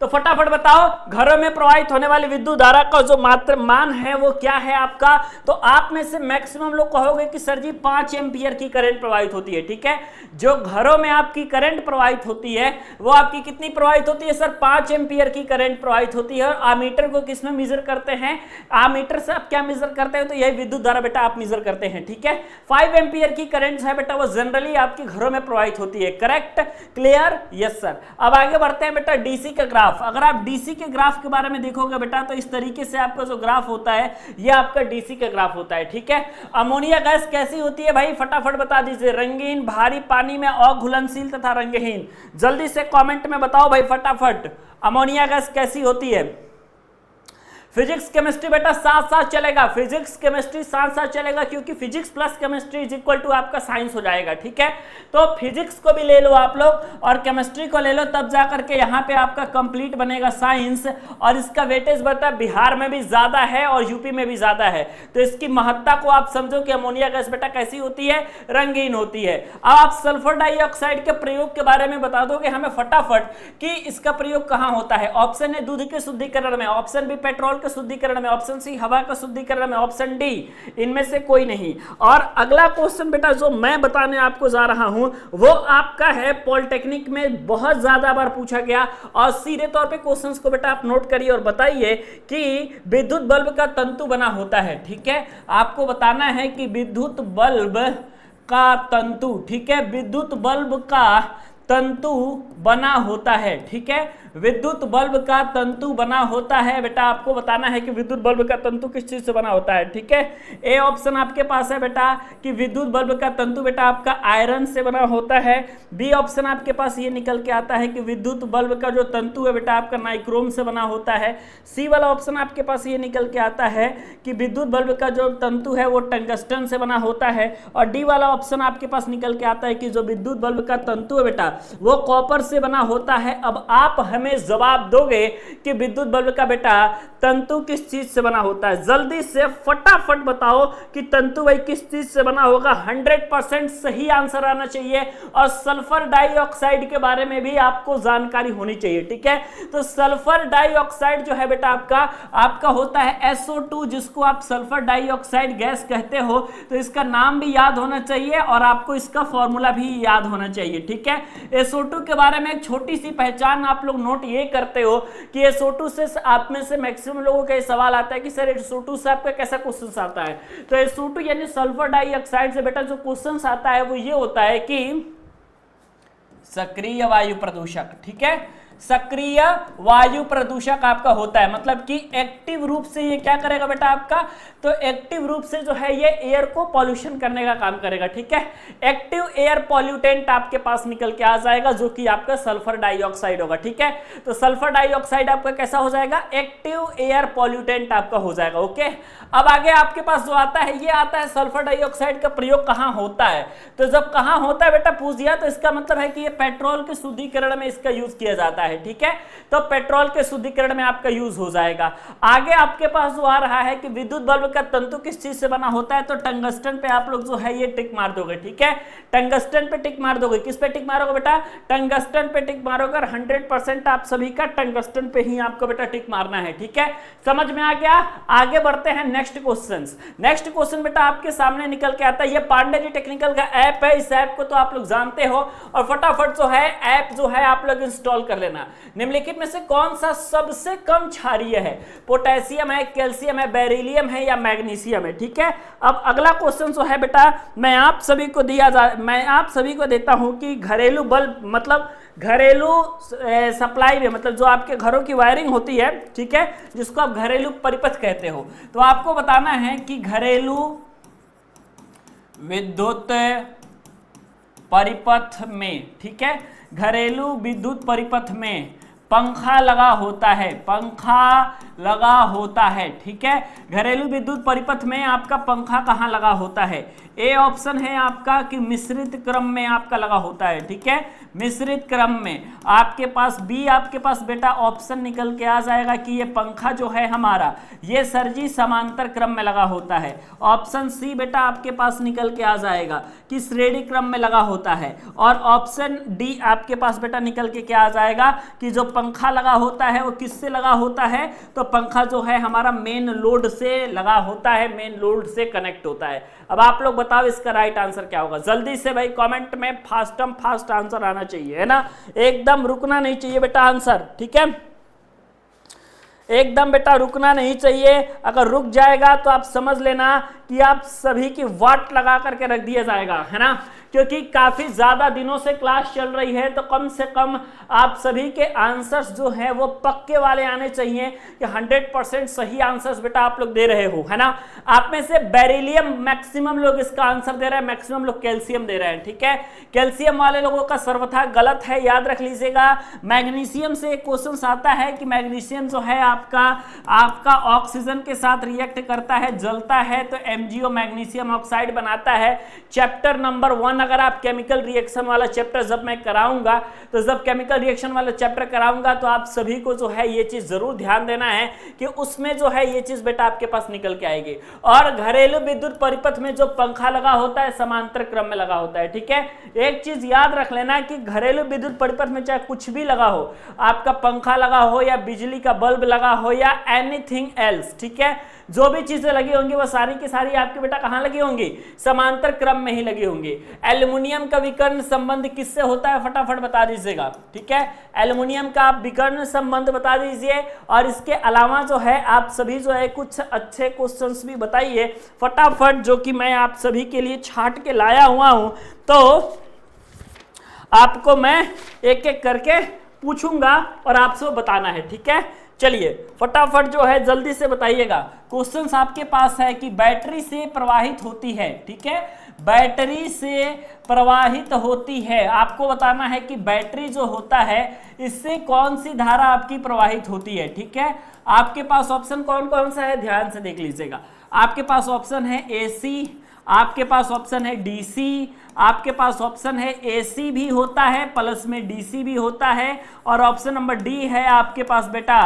तो फटाफट बताओ घरों में प्रवाहित होने वाली विद्युत धारा का जो मात्रा मान है वो क्या है आपका। तो आप में से मैक्सिमम लोग कहोगे कि सर जी 5 एम्पियर की करंट प्रवाहित होती है। ठीक है, जो घरों में आपकी करंट प्रवाहित होती है वो आपकी कितनी प्रवाहित होती है सर, 5 एम्पियर की करंट प्रवाहित होती है। और आमीटर को किसमें मेजर करते हैं, आमीटर से आप क्या मेजर करते हैं, तो यही विद्युत धारा बेटा आप मेजर करते हैं। ठीक है, 5 एम्पियर की करंट है बेटा वो जनरली आपके घरों में प्रवाहित होती है। Correct, clear, yes sir. अब आगे बढ़ते हैं बेटा डीसी का ग्राफ। अगर आप डीसी के ग्राफ के बारे में देखोगे बेटा तो इस तरीके से आपका जो ग्राफ होता है ये आपका डीसी का ग्राफ होता है। ठीक है, अमोनिया गैस कैसी होती है भाई, फटाफट बता दीजिए। रंगीन, भारी पानी में अघुलनशील तथा रंगहीन। जल्दी से कमेंट में बताओ भाई फटाफट, अमोनिया गैस कैसी होती है। फिजिक्स केमिस्ट्री बेटा साथ साथ चलेगा, फिजिक्स केमिस्ट्री साथ साथ चलेगा, क्योंकि physics plus chemistry is equal to आपका साइंस हो जाएगा। ठीक है, तो फिजिक्स को भी ले लो आप लोग और केमिस्ट्री को ले लो, तब जाकर के यहाँ पे आपका कंप्लीट बनेगा साइंस। और इसका वेटेज बेटा बिहार में भी ज्यादा है और यूपी में भी ज्यादा है, तो इसकी महत्ता को आप समझो कि अमोनिया गैस बेटा कैसी होती है, रंगीन होती है। अब आप सल्फर डाइऑक्साइड के प्रयोग के बारे में बता दोगे हमें फटाफट कि इसका प्रयोग कहाँ होता है। ऑप्शन ए दूध के शुद्धिकरण में, ऑप्शन बी पेट्रोल शुद्धिकरण में, ऑप्शन सी हवा का शुद्धिकरण में, ऑप्शन डी इनमें से कोई नहीं। और अगला क्वेश्चन बेटा जो मैं बताने आपको जा रहा हूं वो आपका है पॉलिटेक्निक में बहुत ज्यादा बार पूछा गया, और सीधे तौर पे क्वेश्चंस को बेटा आप नोट करिए और बताइए कि विद्युत बल्ब का तंतु बना होता है। ठीक है, आपको बताना है कि विद्युत बल्ब का तंतु, ठीक है, विद्युत बल्ब का तंतु बना होता है। ठीक है, विद्युत बल्ब का तंतु बना होता है बेटा, आपको बताना है कि विद्युत बल्ब का तंतु किस चीज से बना होता है। ठीक है, ए ऑप्शन आपके पास है बेटा कि विद्युत बल्ब का तंतु बेटा आपका आयरन से बना होता है। बी ऑप्शन आपके पास ये निकल के आता है कि विद्युत बल्ब का जो तंतु है बेटा आपका नाइक्रोम से बना होता है। सी वाला ऑप्शन आपके पास ये निकल के आता है कि विद्युत बल्ब का जो तंतु है वो टंगस्टन से बना होता है। और डी वाला ऑप्शन आपके पास निकल के आता है कि जो विद्युत बल्ब का तंतु है बेटा वो कॉपर से बना होता है। अब आप हमें जवाब दोगे कि विद्युत बल्ब का बेटा तंतु किस चीज से बना होता है। जल्दी से फटाफट बताओ कि तंतु भाई किस चीज से बना होगा। 100% सही आंसर आना चाहिए। और सल्फर डाइऑक्साइड के बारे में भी आपको जानकारी होनी चाहिए। ठीक है, तो सल्फर डाइऑक्साइड जो है बेटा आपका होता है SO2, जिसको आप सल्फर डाइऑक्साइड गैस कहते हो। तो इसका नाम भी याद होना चाहिए और आपको इसका फॉर्मूला भी याद होना चाहिए। ठीक है, SO2 के बारे में एक छोटी सी पहचान आप लोग नोट ये करते हो कि SO2 से आप में से मैक्सिमम लोगों का सवाल आता है कि सर SO2 से आपका कैसा क्वेश्चन आता है। तो SO2 यानी सल्फर डाइऑक्साइड से बेटा जो क्वेश्चन आता है वो ये होता है कि सक्रिय वायु प्रदूषक। ठीक है, सक्रिय वायु प्रदूषक आपका होता है, मतलब कि एक्टिव रूप से ये क्या करेगा बेटा आपका, तो एक्टिव रूप से जो है ये एयर को पॉल्यूशन करने का काम करेगा। ठीक है, एक्टिव एयर पॉल्यूटेंट आपके पास निकल के आ जाएगा जो कि आपका सल्फर डाइऑक्साइड होगा। ठीक है, तो सल्फर डाइऑक्साइड आपका कैसा हो जाएगा, एक्टिव एयर पॉल्यूटेंट आपका हो जाएगा। ओके, अब आगे आपके पास जो आता है ये आता है सल्फर डाइऑक्साइड का प्रयोग कहां होता है। तो जब कहां होता है बेटा पूछ दिया, तो इसका मतलब है कि ये पेट्रोल के शुद्धिकरण में इसका यूज किया जाता है। ठीक है, तो पेट्रोल के शुद्धिकरण में आपका यूज हो जाएगा। आगे आपके पास जो आ रहा है कि विद्युत बल्ब का तंतु किस चीज से बना होता है, तो टंगस्टन पे आप लोग जो है ये टिक मार दोगे। ठीक है, टंगस्टन पे टिक मार दोगे। किस पे टिक मारोगे बेटा, टंगस्टन पे टिक मारोगे। 100% आप सभी का टंगस्टन पे ही आपको बेटा टिक मारना है। ठीक है, समझ में आ गया। आगे बढ़ते हैं नेक्स्ट क्वेश्चन। नेक्स्ट क्वेश्चन बेटा आपके सामने निकल के आता है, ये पांडे जी टेक्निकल का ऐप है। इस ऐप को तो आप लोग जानते हो और फटाफट जो है ऐप जो है आप लोग इंस्टॉल कर लेना। निम्नलिखित में से कौन सा सबसे कम क्षारीय है, पोटेशियम है, कैल्शियम है, बेरिलियम है या मैग्नीशियम है। ठीक है, अब अगला क्वेश्चन जो है बेटा मैं आप सभी को देता हूं कि घरेलू बल्ब मतलब घरेलू सप्लाई में, मतलब जो आपके घरों की वायरिंग होती है, ठीक है, जिसको आप घरेलू परिपथ कहते हो, तो आपको बताना है कि घरेलू विद्युत परिपथ में, ठीक है, घरेलू विद्युत परिपथ में पंखा लगा होता है, पंखा लगा होता है। ठीक है, घरेलू विद्युत परिपथ में आपका पंखा कहाँ लगा होता है। ए ऑप्शन है आपका कि मिश्रित क्रम में आपका लगा होता है। ठीक है, मिश्रित क्रम में आपके पास। बी आपके पास बेटा ऑप्शन निकल के आ जाएगा कि ये पंखा जो है हमारा ये सरजी समांतर क्रम में लगा होता है। ऑप्शन सी बेटा आपके पास निकल के आ जाएगा कि श्रेणी क्रम में लगा होता है। और ऑप्शन डी आपके पास बेटा निकल के क्या आ जाएगा कि जो पंखा लगा होता है वो किससे लगा होता है, तो पंखा जो है हमारा मेन लोड से लगा होता है, मेन लोड से कनेक्ट होता है। अब आप लोग बताओ इसका राइट आंसर क्या होगा, जल्दी से भाई कमेंट में फास्ट आंसर आना चाहिए, है ना, एकदम रुकना नहीं चाहिए बेटा आंसर, ठीक है, एकदम बेटा रुकना नहीं चाहिए। अगर रुक जाएगा तो आप समझ लेना कि आप सभी की वाट लगा करके रख दिया जाएगा, है ना, क्योंकि काफी ज्यादा दिनों से क्लास चल रही है, तो कम से कम आप सभी के आंसर्स जो हैं वो पक्के वाले आने चाहिए कि 100% सही आंसर्स बेटा आप लोग दे रहे हो, है ना। आप में से बेरिलियम मैक्सिमम लोग इसका आंसर दे रहे हैं, मैक्सिमम लोग कैल्शियम दे रहे हैं, ठीक है। कैल्शियम वाले लोगों का सर्वथा गलत है, याद रख लीजिएगा। मैग्नीशियम से एक क्वेश्चन आता है कि मैग्नीशियम जो है आपका ऑक्सीजन के साथ रिएक्ट करता है, जलता है, तो MgO मैग्नीशियम ऑक्साइड बनाता है। चैप्टर नंबर 1 अगर आप केमिकल रिएक्शन वाला चैप्टर जब मैं कराऊंगा, तो जब केमिकल रिएक्शन वाला चैप्टर कराऊंगा तो आप सभी को जो है ये चीज जरूर ध्यान देना है कि उसमें जो है ये चीज बेटा आपके पास निकल के आएगी। और घरेलू विद्युत परिपथ में जो पंखा लगा होता है समांतर क्रम में लगा होता है, ठीक है। एक चीज याद रख लेना कि घरेलू विद्युत परिपथ में चाहे कुछ भी लगा हो, आपका पंखा लगा हो या बिजली का बल्ब लगा हो या एनीथिंग एल्स, ठीक है, जो भी चीजें लगी होंगी वो सारी की सारी आपके बेटा कहां लगी होंगी, समांतर क्रम में ही लगी होंगी। एल्युमिनियम का विकर्ण संबंध किससे होता है, फटाफट बता दीजिएगा, ठीक है, एल्युमिनियम का आप विकर्ण संबंध बता दीजिए। और इसके अलावा जो है आप सभी जो है कुछ अच्छे क्वेश्चंस भी बताइए फटाफट, जो कि मैं आप सभी के लिए छांट के लाया हुआ हूं, तो आपको मैं एक एक करके पूछूंगा और आपसे बताना है, ठीक है। चलिए फटाफट जो है जल्दी से बताइएगा। क्वेश्चंस आपके पास है कि बैटरी से प्रवाहित होती है, ठीक है, बैटरी से प्रवाहित होती है, आपको बताना है कि बैटरी जो होता है इससे कौन सी धारा आपकी प्रवाहित होती है, ठीक है। आपके पास ऑप्शन कौन कौन सा है, ध्यान से देख लीजिएगा। आपके पास ऑप्शन है AC, आपके पास ऑप्शन है DC, आपके पास ऑप्शन है AC भी होता है प्लस में DC भी होता है, और ऑप्शन नंबर D है आपके पास बेटा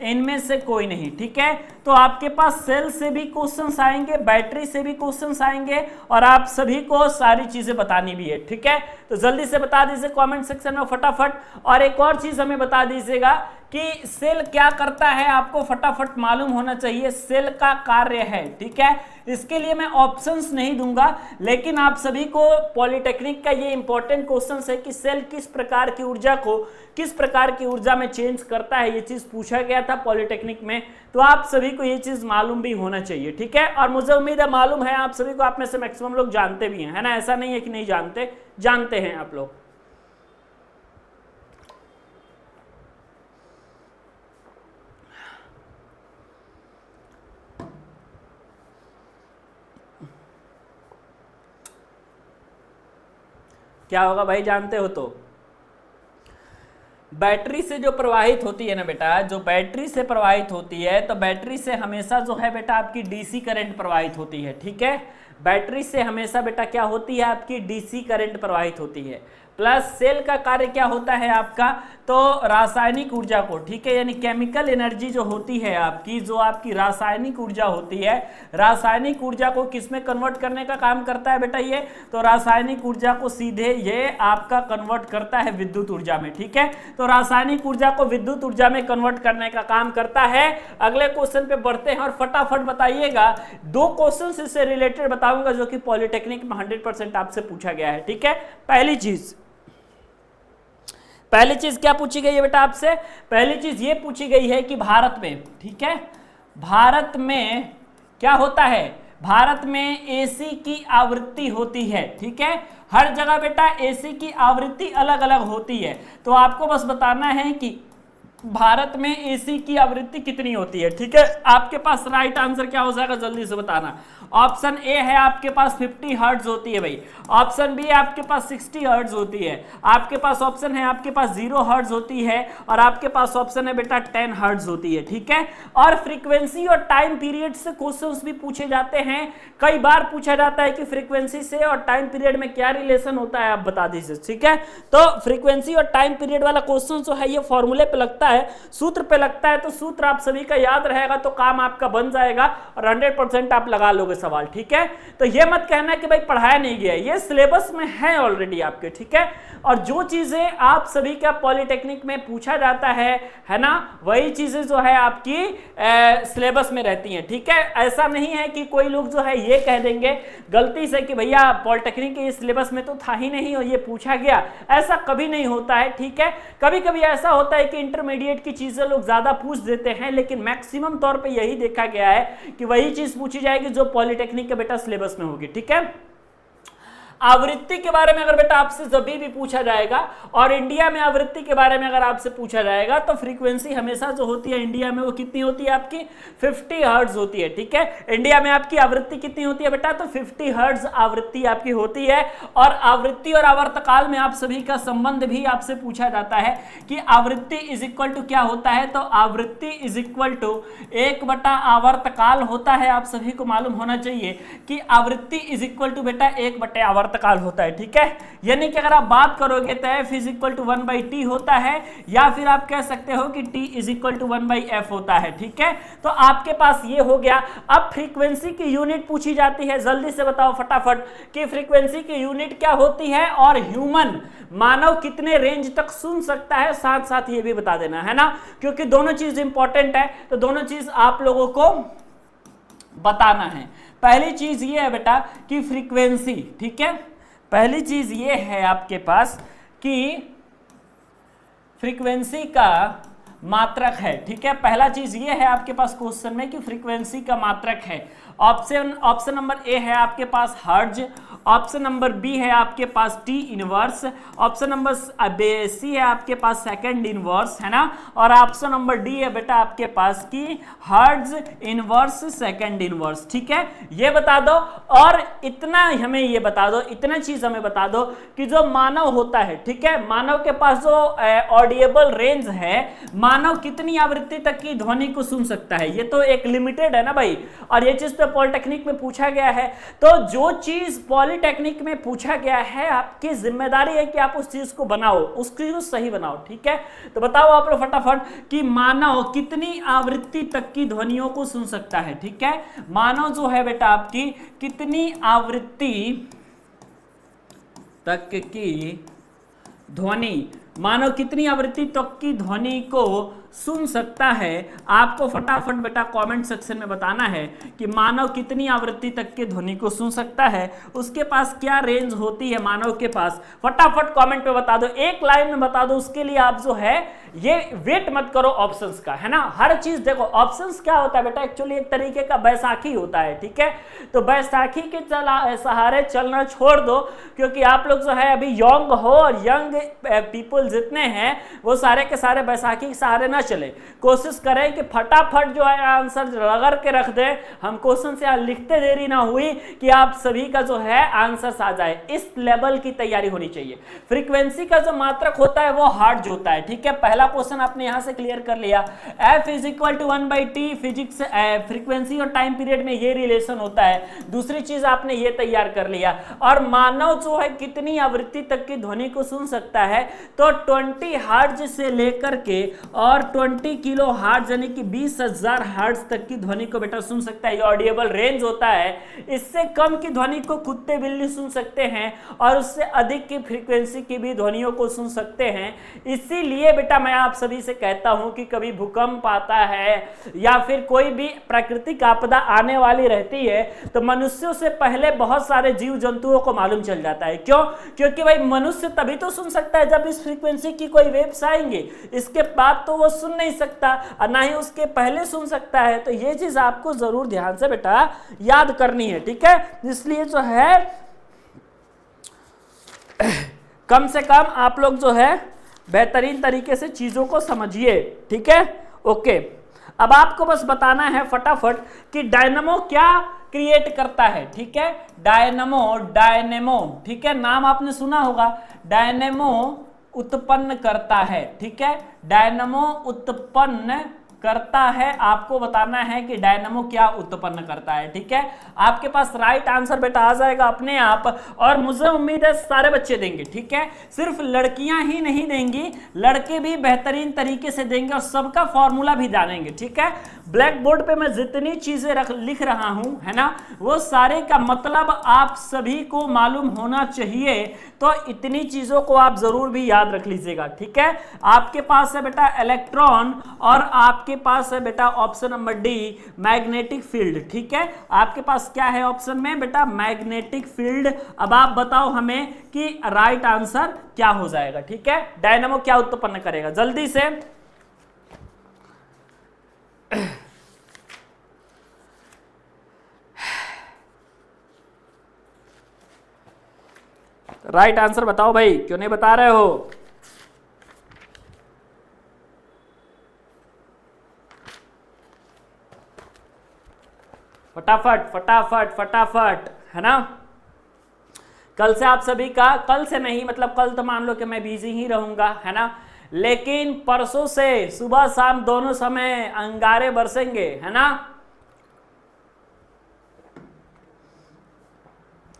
इनमें से कोई नहीं, ठीक है। तो आपके पास सेल से भी क्वेश्चंस आएंगे, बैटरी से भी क्वेश्चंस आएंगे, और आप सभी को सारी चीजें बतानी भी है, ठीक है। तो जल्दी से बता दीजिए कमेंट सेक्शन में फटाफट। और एक और चीज हमें बता दीजिएगा कि सेल क्या करता है, आपको फटाफट मालूम होना चाहिए सेल का कार्य है, ठीक है। इसके लिए मैं ऑप्शंस नहीं दूंगा, लेकिन आप सभी को पॉलिटेक्निक का ये इंपॉर्टेंट क्वेश्चन है कि सेल किस प्रकार की ऊर्जा को किस प्रकार की ऊर्जा में चेंज करता है, ये चीज पूछा गया था पॉलिटेक्निक में, तो आप सभी को ये चीज मालूम भी होना चाहिए, ठीक है। और मुझे उम्मीद है मालूम है आप सभी को, आप में से मैक्सिमम लोग जानते भी हैं, है ना, ऐसा नहीं है कि नहीं जानते, जानते हैं आप लोग। क्या होगा भाई, जानते हो तो बैटरी से जो प्रवाहित होती है ना बेटा, जो बैटरी से प्रवाहित होती है, तो बैटरी से हमेशा जो है बेटा आपकी डीसी करंट प्रवाहित होती है, ठीक है। बैटरी से हमेशा बेटा क्या होती है, आपकी डीसी करंट प्रवाहित होती है। प्लस सेल का कार्य क्या होता है आपका, तो रासायनिक ऊर्जा को, ठीक है, यानी केमिकल एनर्जी जो होती है आपकी, जो आपकी रासायनिक ऊर्जा होती है, रासायनिक ऊर्जा को किसमें कन्वर्ट करने का काम करता है बेटा ये, तो रासायनिक ऊर्जा को सीधे ये आपका कन्वर्ट करता है विद्युत ऊर्जा में, ठीक है। तो रासायनिक ऊर्जा को विद्युत ऊर्जा में कन्वर्ट करने का काम करता है। अगले क्वेश्चन पे बढ़ते हैं और फटाफट बताइएगा, दो क्वेश्चन इससे रिलेटेड बताऊंगा जो कि पॉलिटेक्निक में 100% आपसे पूछा गया है, ठीक है। पहली चीज क्या पूछी गई है बेटा आपसे, पहली चीज ये पूछी गई है कि भारत में, ठीक है, भारत में क्या होता है, भारत में एसी की आवृत्ति होती है, ठीक है। हर जगह बेटा एसी की आवृत्ति अलग अलग होती है, तो आपको बस बताना है कि भारत में एसी की आवृत्ति कितनी होती है, ठीक है। आपके पास राइट आंसर क्या हो जाएगा, जल्दी से बताना। ऑप्शन ए है आपके पास 50 हर्ट्ज होती है भाई, ऑप्शन बी आपके पास 60 हर्ट्ज होती है, आपके पास ऑप्शन है आपके पास 0 हर्ट्ज होती है, और आपके पास ऑप्शन है बेटा 10 हर्ट्ज होती है, ठीक है। और फ्रीक्वेंसी और टाइम पीरियड से क्वेश्चंस भी पूछे जाते हैं, कई बार पूछा जाता है कि फ्रीक्वेंसी से और टाइम पीरियड में क्या रिलेशन होता है, आप बता दीजिए, ठीक है। तो फ्रीक्वेंसी और टाइम पीरियड वाला क्वेश्चन जो है ये फॉर्मूले पे लगता है, सूत्र पे लगता है, तो सूत्र आप सभी का याद रहेगा तो काम आपका बन जाएगा और 100% आप लगा लोगे सवाल, ठीक है। तो ये मत कहना कि भाई पढ़ाया नहीं गया, ये सिलेबस में है ऑलरेडी आपके, ठीक है। और जो चीजें आप सभी का पॉलिटेक्निक में पूछा जाता है ना, वही चीजें जो है आपकी सिलेबस में रहती हैं, ठीक है। ऐसा नहीं है कि कोई लोग जो है ये कह देंगे गलती से कि भैया पॉलिटेक्निक के सिलेबस में तो था ही नहीं और ये पूछा गया, ऐसा कभी नहीं होता है, ठीक है। कभी कभी ऐसा होता है कि इंटरमीडिएट की चीजें लोग ज्यादा पूछ देते हैं, लेकिन मैक्सिमम तौर पे यही देखा गया है कि वही चीज पूछी जाएगी जो पॉलिटेक्निक के बेटा सिलेबस में होगी, ठीक है। आवृत्ति के बारे में अगर बेटा आपसे जब भी पूछा जाएगा और इंडिया में आवृत्ति के बारे में अगर आपसे पूछा जाएगा तो फ्रीक्वेंसी हमेशा जो होती है इंडिया में वो कितनी होती है आपकी 50 हर्ट्ज होती है, ठीक है। इंडिया में आपकी आवृत्ति कितनी होती है बेटा, तो 50 हर्ट्ज आवृत्ति आपकी होती है। और आवृत्ति और आवर्तकाल में आप सभी का संबंध भी आपसे पूछा जाता है कि आवृत्ति इज इक्वल टू क्या होता है, तो आवृत्ति इज इक्वल टू 1/, आवर्तकाल होता है। आप सभी को मालूम होना चाहिए कि आवृत्ति इज इक्वल टू बेटा 1/, आवर्तकाल होता है, ठीक है। यानी कि अगर आप बात करोगे तो f is equal to 1/t होता है, या फिर आप कह सकते हो कि t is equal to 1/f होता है, ठीक है। तो आपके पास ये हो गया। अब फ्रीक्वेंसी की यूनिट पूछी जाती है, जल्दी से बताओ फटाफट कि फ्रीक्वेंसी की यूनिट क्या होती है और ह्यूमन मानव कितने रेंज तक सुन सकता है, साथ साथ ये भी बता देना है ना, क्योंकि दोनों चीज इंपॉर्टेंट है, तो दोनों चीज आप लोगों को बताना है। पहली चीज ये है बेटा कि फ्रीक्वेंसी, ठीक है, पहली चीज ये है आपके पास कि फ्रीक्वेंसी का मात्रक है, ठीक है। पहला चीज ये है आपके पास क्वेश्चन में कि फ्रीक्वेंसी का मात्रक है। ऑप्शन नंबर ए है आपके पास हर्ज, ऑप्शन नंबर बी है आपके पास T inverse, option number C है आपके पास सेकंड इनवर्स, है ना, और ऑप्शन नंबर डी है बेटा आपके पास की हर्ज इनवर्स सेकंड इनवर्स, ठीक है। ये बता दो और इतना हमें ये बता दो, इतना चीज हमें बता दो कि जो मानव होता है, ठीक है, मानव के पास जो ऑडिएबल रेंज है, मानव कितनी आवृत्ति तक की ध्वनि को सुन सकता है, ये तो एक लिमिटेड है ना भाई। और ये चीज तो पॉलिटेक्निक में पूछा गया है, तो जो चीज पॉलिटेक्निक में पूछा गया है आपकी जिम्मेदारी है कि आप उस चीज को बनाओ, उस चीज को सही बनाओ, ठीक है। तो बताओ आप लोग फटाफट कि मानव कितनी आवृत्ति तक की ध्वनियों को सुन सकता है, ठीक है। मानव जो है बेटा आपकी कितनी आवृत्ति तक की ध्वनि, मानव कितनी आवृत्ति तक की ध्वनि को सुन सकता है, आपको फटाफट बेटा कमेंट सेक्शन में बताना है कि मानव कितनी आवृत्ति तक के ध्वनि को सुन सकता है, उसके पास क्या रेंज होती है मानव के पास, फटाफट कमेंट पे बता दो, एक लाइन में बता दो। उसके लिए आप जो है ये वेट मत करो ऑप्शंस का, है ना। हर चीज देखो, ऑप्शंस क्या होता है बेटा, एक्चुअली एक तरीके का बैसाखी होता है, ठीक है। तो बैसाखी के सहारे चलना छोड़ दो, क्योंकि आप लोग जो है अभी यंग हो और यंग पीपल जितने हैं वो सारे के सारे बैसाखी के सहारे ना चले। कोशिश करें कि फटाफट जो है आंसर रगड़ के रख दें। हम क्वेश्चन से लिखते देरी ना हुई कि आप सभी का जो है आंसर आ जाए, इस लेवल की तैयारी होनी चाहिए। फ्रीक्वेंसी का जो मात्रक होता है वो हर्ट्ज होता है, ठीक है। पहला क्वेश्चन आपने यहां से क्लियर कर लिया। F is equal to 1/t, physics frequency और टाइम पीरियड में ये रिलेशन होता है। दूसरी चीज आपने ये तैयार कर लिया। और मानव जो है कितनी आवृत्ति तक की ध्वनि को सुन सकता है, तो 20 हर्ट्ज से लेकर के और 20 किलो हर्ट्ज यानी कि 20,000 हर्ट्ज तक की ध्वनि को बेटा सुन सकता है। ये ऑडिएबल रेंज होता है। इससे कम की ध्वनि को कुत्ते बिल्ली सुन सकते हैं और उससे अधिक की फ्रीक्वेंसी की भी ध्वनियों को सुन सकते हैं। इसीलिए बेटा मैं आप सभी से कहता हूं कि कभी भूकंप आता है या फिर कोई भी प्राकृतिक आपदा आने वाली रहती है तो मनुष्यों से पहले बहुत सारे जीव जंतुओं को मालूम चल जाता है। क्यों? क्योंकि भाई मनुष्य तभी तो सुन सकता है जब इस फ्रीक्वेंसी की कोई वेव्स आएंगे, इसके बाद तो वो सुन नहीं सकता और ना ही उसके पहले सुन सकता है। तो ये चीज आपको जरूर ध्यान से बेटा याद करनी है, ठीक है। इसलिए जो है कम से कम आप लोग जो है बेहतरीन तरीके से चीजों को समझिए, ठीक है। ओके, अब आपको बस बताना है फटाफट कि डायनेमो क्या क्रिएट करता है, ठीक है। डायनेमो, ठीक है, नाम आपने सुना होगा। डायनेमो उत्पन्न करता है, ठीक है। डायनेमो उत्पन्न करता है, आपको बताना है कि डायनामो क्या उत्पन्न करता है। ठीक है, आपके पास राइट आंसर बेटा आ जाएगा अपने आप, और मुझे उम्मीद है सारे बच्चे देंगे। ठीक है, सिर्फ लड़कियां ही नहीं देंगी, लड़के भी बेहतरीन तरीके से देंगे और सबका फॉर्मूला भी जानेंगे। ठीक है, ब्लैक बोर्ड पे मैं जितनी चीजें लिख रहा हूं, है ना, वो सारे का मतलब आप सभी को मालूम होना चाहिए, तो इतनी चीजों को आप जरूर भी याद रख लीजिएगा। ठीक है, आपके पास है बेटा इलेक्ट्रॉन, और आपके पास है बेटा option number D magnetic field. ठीक है, आपके पास क्या है ऑप्शन में बेटा, मैग्नेटिक फील्ड। अब आप बताओ हमें कि राइट आंसर क्या हो जाएगा। ठीक है, डायनामो क्या उत्पन्न करेगा, जल्दी से राइट आंसर बताओ भाई, क्यों नहीं बता रहे हो? फटाफट फटाफट फटाफट, है ना। कल से आप सभी का, कल से नहीं मतलब कल तो मान लो कि मैं बिजी ही रहूंगा, है ना, लेकिन परसों से सुबह शाम दोनों समय अंगारे बरसेंगे, है ना।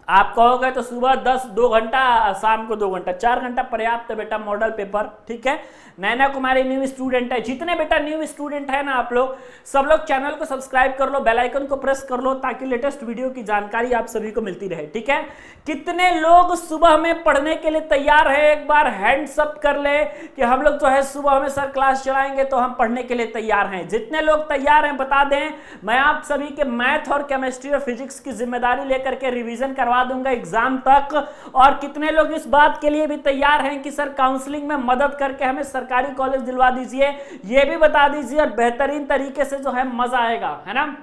आप कहोगे तो सुबह 2 घंटा, शाम को 2 घंटा, 4 घंटा पर्याप्त है बेटा मॉडल पेपर। ठीक है, नैना कुमारी न्यू स्टूडेंट है, जितने बेटा न्यू स्टूडेंट है ना आप लोग सब लोग चैनल को सब्सक्राइब कर लो, बेल आइकन को प्रेस कर लो, ताकि लेटेस्ट वीडियो की जानकारी आप सभी को मिलती रहे। ठीक है, कितने लोग सुबह में पढ़ने के लिए तैयार है, एक बार हैंड्स अप कर ले कि हम लोग जो है सुबह में सर क्लास चलाएंगे तो हम पढ़ने के लिए तैयार हैं। जितने लोग तैयार हैं बता दें, मैं आप सभी के मैथ और केमिस्ट्री और फिजिक्स की जिम्मेदारी लेकर के रिवीजन करवा दूंगा एग्जाम तक। और कितने लोग इस बात के लिए भी तैयार हैं कि सर काउंसलिंग में मदद करके हमें सरकारी कॉलेज दिलवा दीजिए, ये भी बता दीजिए, और बेहतरीन तरीके से जो है मजा आएगा, है ना।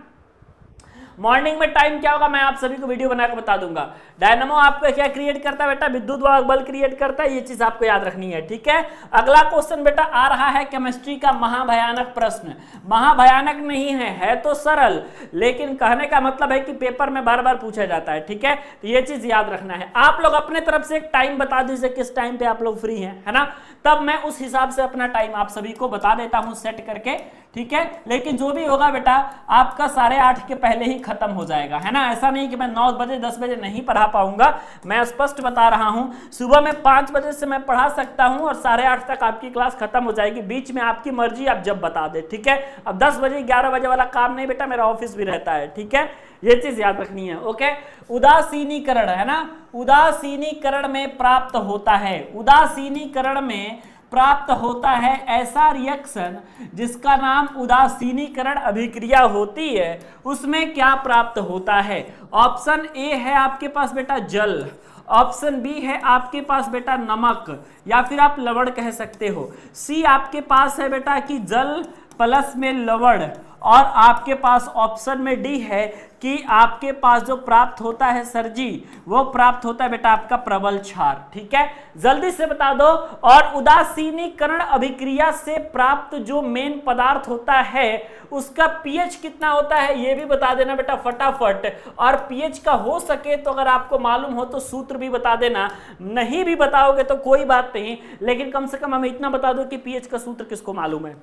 मॉर्निंग में टाइम क्या होगा मैं आप सभी को वीडियो बनाकर बता दूंगा। डायनामो आपको क्या क्रिएट करता है बेटा, विद्युत बल क्रिएट करता है, ये चीज आपको याद रखनी है। ठीक है, अगला क्वेश्चन बेटा आ रहा है केमिस्ट्री का महाभयानक प्रश्न। महाभयानक नहीं है तो सरल, लेकिन कहने का मतलब है कि पेपर में बार बार पूछा जाता है। ठीक है, तो ये चीज याद रखना है। आप लोग अपने तरफ से एक टाइम बता दीजिए किस टाइम पे आप लोग फ्री हैं, है ना, तब मैं उस हिसाब से अपना टाइम आप सभी को बता देता हूं सेट करके। ठीक है, लेकिन जो भी होगा बेटा आपका 8:30 के पहले ही खत्म हो जाएगा, है ना। ऐसा नहीं कि मैं 9 बजे 10 बजे नहीं पढ़ा पाऊंगा, मैं स्पष्ट बता रहा हूं। सुबह में 5 बजे से मैं पढ़ा सकता हूं और 8:30 तक आपकी क्लास खत्म हो जाएगी, बीच में आपकी मर्जी, आप जब बता दे। ठीक है, अब 10 बजे 11 बजे वाला काम नहीं बेटा, मेरा ऑफिस भी रहता है। ठीक है, ये चीज याद रखनी है। ओके, उदासीनीकरण, है ना, उदासीनीकरण में प्राप्त होता है, उदासीनीकरण में प्राप्त होता है ऐसा रिएक्शन जिसका नाम उदासीनीकरण अभिक्रिया होती है, उसमें क्या प्राप्त होता है। ऑप्शन ए है आपके पास बेटा जल, ऑप्शन बी है आपके पास बेटा नमक, या फिर आप लवण कह सकते हो। सी आपके पास है बेटा कि जल प्लस में लवण, और आपके पास ऑप्शन में डी है कि आपके पास जो प्राप्त होता है सर जी, वो प्राप्त होता है बेटा आपका प्रबल क्षार। ठीक है, जल्दी से बता दो। और उदासीनीकरण अभिक्रिया से प्राप्त जो मेन पदार्थ होता है उसका पीएच कितना होता है ये भी बता देना बेटा फटाफट। और पीएच का हो सके तो अगर आपको मालूम हो तो सूत्र भी बता देना, नहीं भी बताओगे तो कोई बात नहीं, लेकिन कम से कम हमें इतना बता दो कि पीएच का सूत्र किसको मालूम है।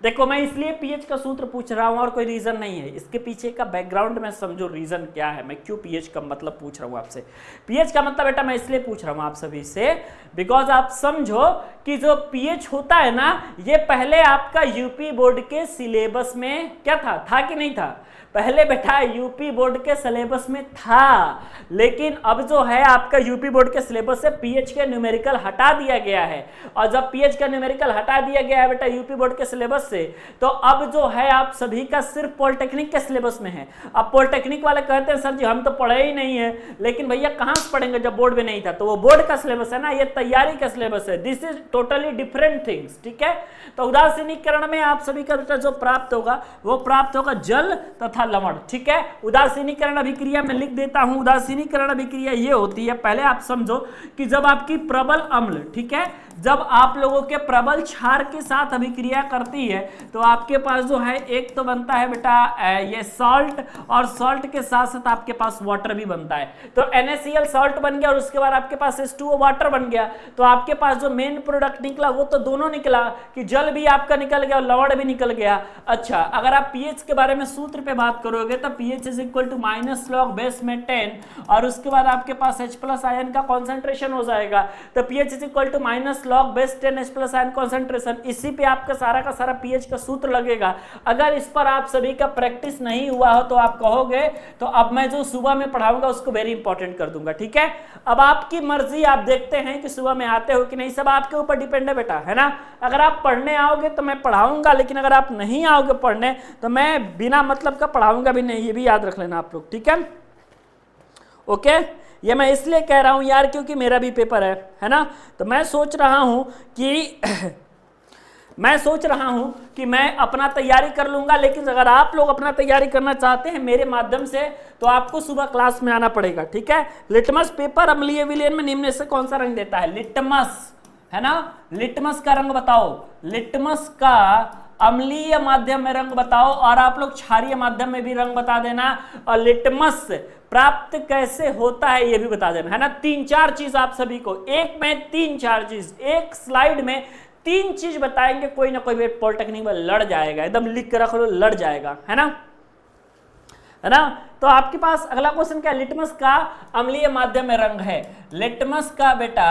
देखो मैं इसलिए पीएच का सूत्र पूछ रहा हूं और कोई रीजन नहीं है, इसके पीछे का बैकग्राउंड में समझो रीजन क्या है, मैं क्यों पीएच का मतलब पूछ रहा हूं आपसे। पीएच का मतलब बेटा मैं इसलिए पूछ रहा हूं आप सभी से बिकॉज आप समझो कि जो पीएच होता है ना, ये पहले आपका यूपी बोर्ड के सिलेबस में क्या था कि नहीं था, पहले बेटा यूपी बोर्ड के सिलेबस में था, लेकिन अब जो है आपका यूपी बोर्ड के सिलेबस से पीएच का न्यूमेरिकल हटा दिया गया है। और जब पीएच का न्यूमेरिकल हटा दिया गया है बेटा यूपी बोर्ड के सिलेबस से, तो अब जो है आप सभी का सिर्फ पॉलिटेक्निक के सिलेबस में है। अब पॉलिटेक्निक वाले कहते हैं सर जी हम तो पढ़े ही नहीं है, लेकिन भैया कहां से पढ़ेंगे जब बोर्ड में नहीं था, तो वो बोर्ड का सिलेबस है ना, ये तैयारी का सिलेबस है। This is totally different things. ठीक है, तो उदासीनीकरण में आप सभी का बेटा जो प्राप्त होगा वो प्राप्त होगा जल तथा लवण। ठीक है, उदासीनीकरण अभिक्रिया में लिख देता हूं, उदासीनीकरण अभिक्रिया ये होती है, पहले आप समझो कि जब आपकी प्रबल अम्ल, ठीक है, जब आप लोगों के प्रबल क्षार के साथ अभिक्रिया करती है है तो आपके पास जो है एक तो बनता है बेटा ये सॉल्ट, और सॉल्ट के साथ साथ आपके पास वाटर भी बनता है। तो NaCl सॉल्ट बन गया और उसके बाद आपके पास H2O वाटर बन गया। तो आपके पास जो मेन प्रोडक्ट निकला वो तो दोनों निकला कि जल भी आपका निकल गया और लवण भी निकल गया। अच्छा, अगर आप pH के बारे में सूत्र पे बात करोगे तो pH is equal to minus log base में 10 और उसके बाद आपके पास H+ आयन का कॉन्सेंट्रेशन हो जाएगा। तो pH is equal to minus log base 10 H+ ion concentration, इसी पे आपका सारा का सारा pH का सूत्र लगेगा। अगर इस पर आप सभी का प्रैक्टिस नहीं हुआ हो तो आप कहोगे तो अब मैं जो सुबह में पढ़ाऊंगा उसको वेरी इंपॉर्टेंट कर दूंगा, ठीक है। अब आपकी मर्जी, आप देखते हैं कि सुबह में आते हो कि नहीं, सब आपके ऊपर डिपेंड है बेटा, है ना। अगर आप पढ़ने आओगे तो मैं पढ़ाऊंगा, लेकिन अगर आप नहीं आओगे पढ़ने तो मैं बिना मतलब का पढ़ाऊंगा भी नहीं, ये भी याद रख लेना आप लोग, ठीक है। ओके, ये मैं इसलिए कह रहा हूं यार क्योंकि मेरा भी पेपर है ना। तो मैं सोच रहा हूं कि मैं अपना तैयारी कर लूंगा, लेकिन अगर आप लोग अपना तैयारी करना चाहते हैं मेरे माध्यम से तो आपको सुबह क्लास में आना पड़ेगा, ठीक है। लिटमस पेपर अम्लीय विलयन में निम्न से कौन सा रंग देता है? लिटमस, है ना। लिटमस का रंग बताओ, लिटमस का अम्लीय माध्यम में रंग बताओ, और आप लोग क्षारीय माध्यम में भी रंग बता देना, और लिटमस प्राप्त कैसे होता है ये भी बता देना, है ना। 3-4 चीज आप सभी को, एक में 3-4 चीज, एक स्लाइड में 3 चीज बताएंगे, कोई ना कोई पॉलिटेक्निक में लड़ जाएगा, एकदम लिख के रख लो, लड़ जाएगा, है ना। तो आपके पास अगला क्वेश्चन क्या है? लिटमस का अम्लीय माध्यम में रंग है। लिटमस का बेटा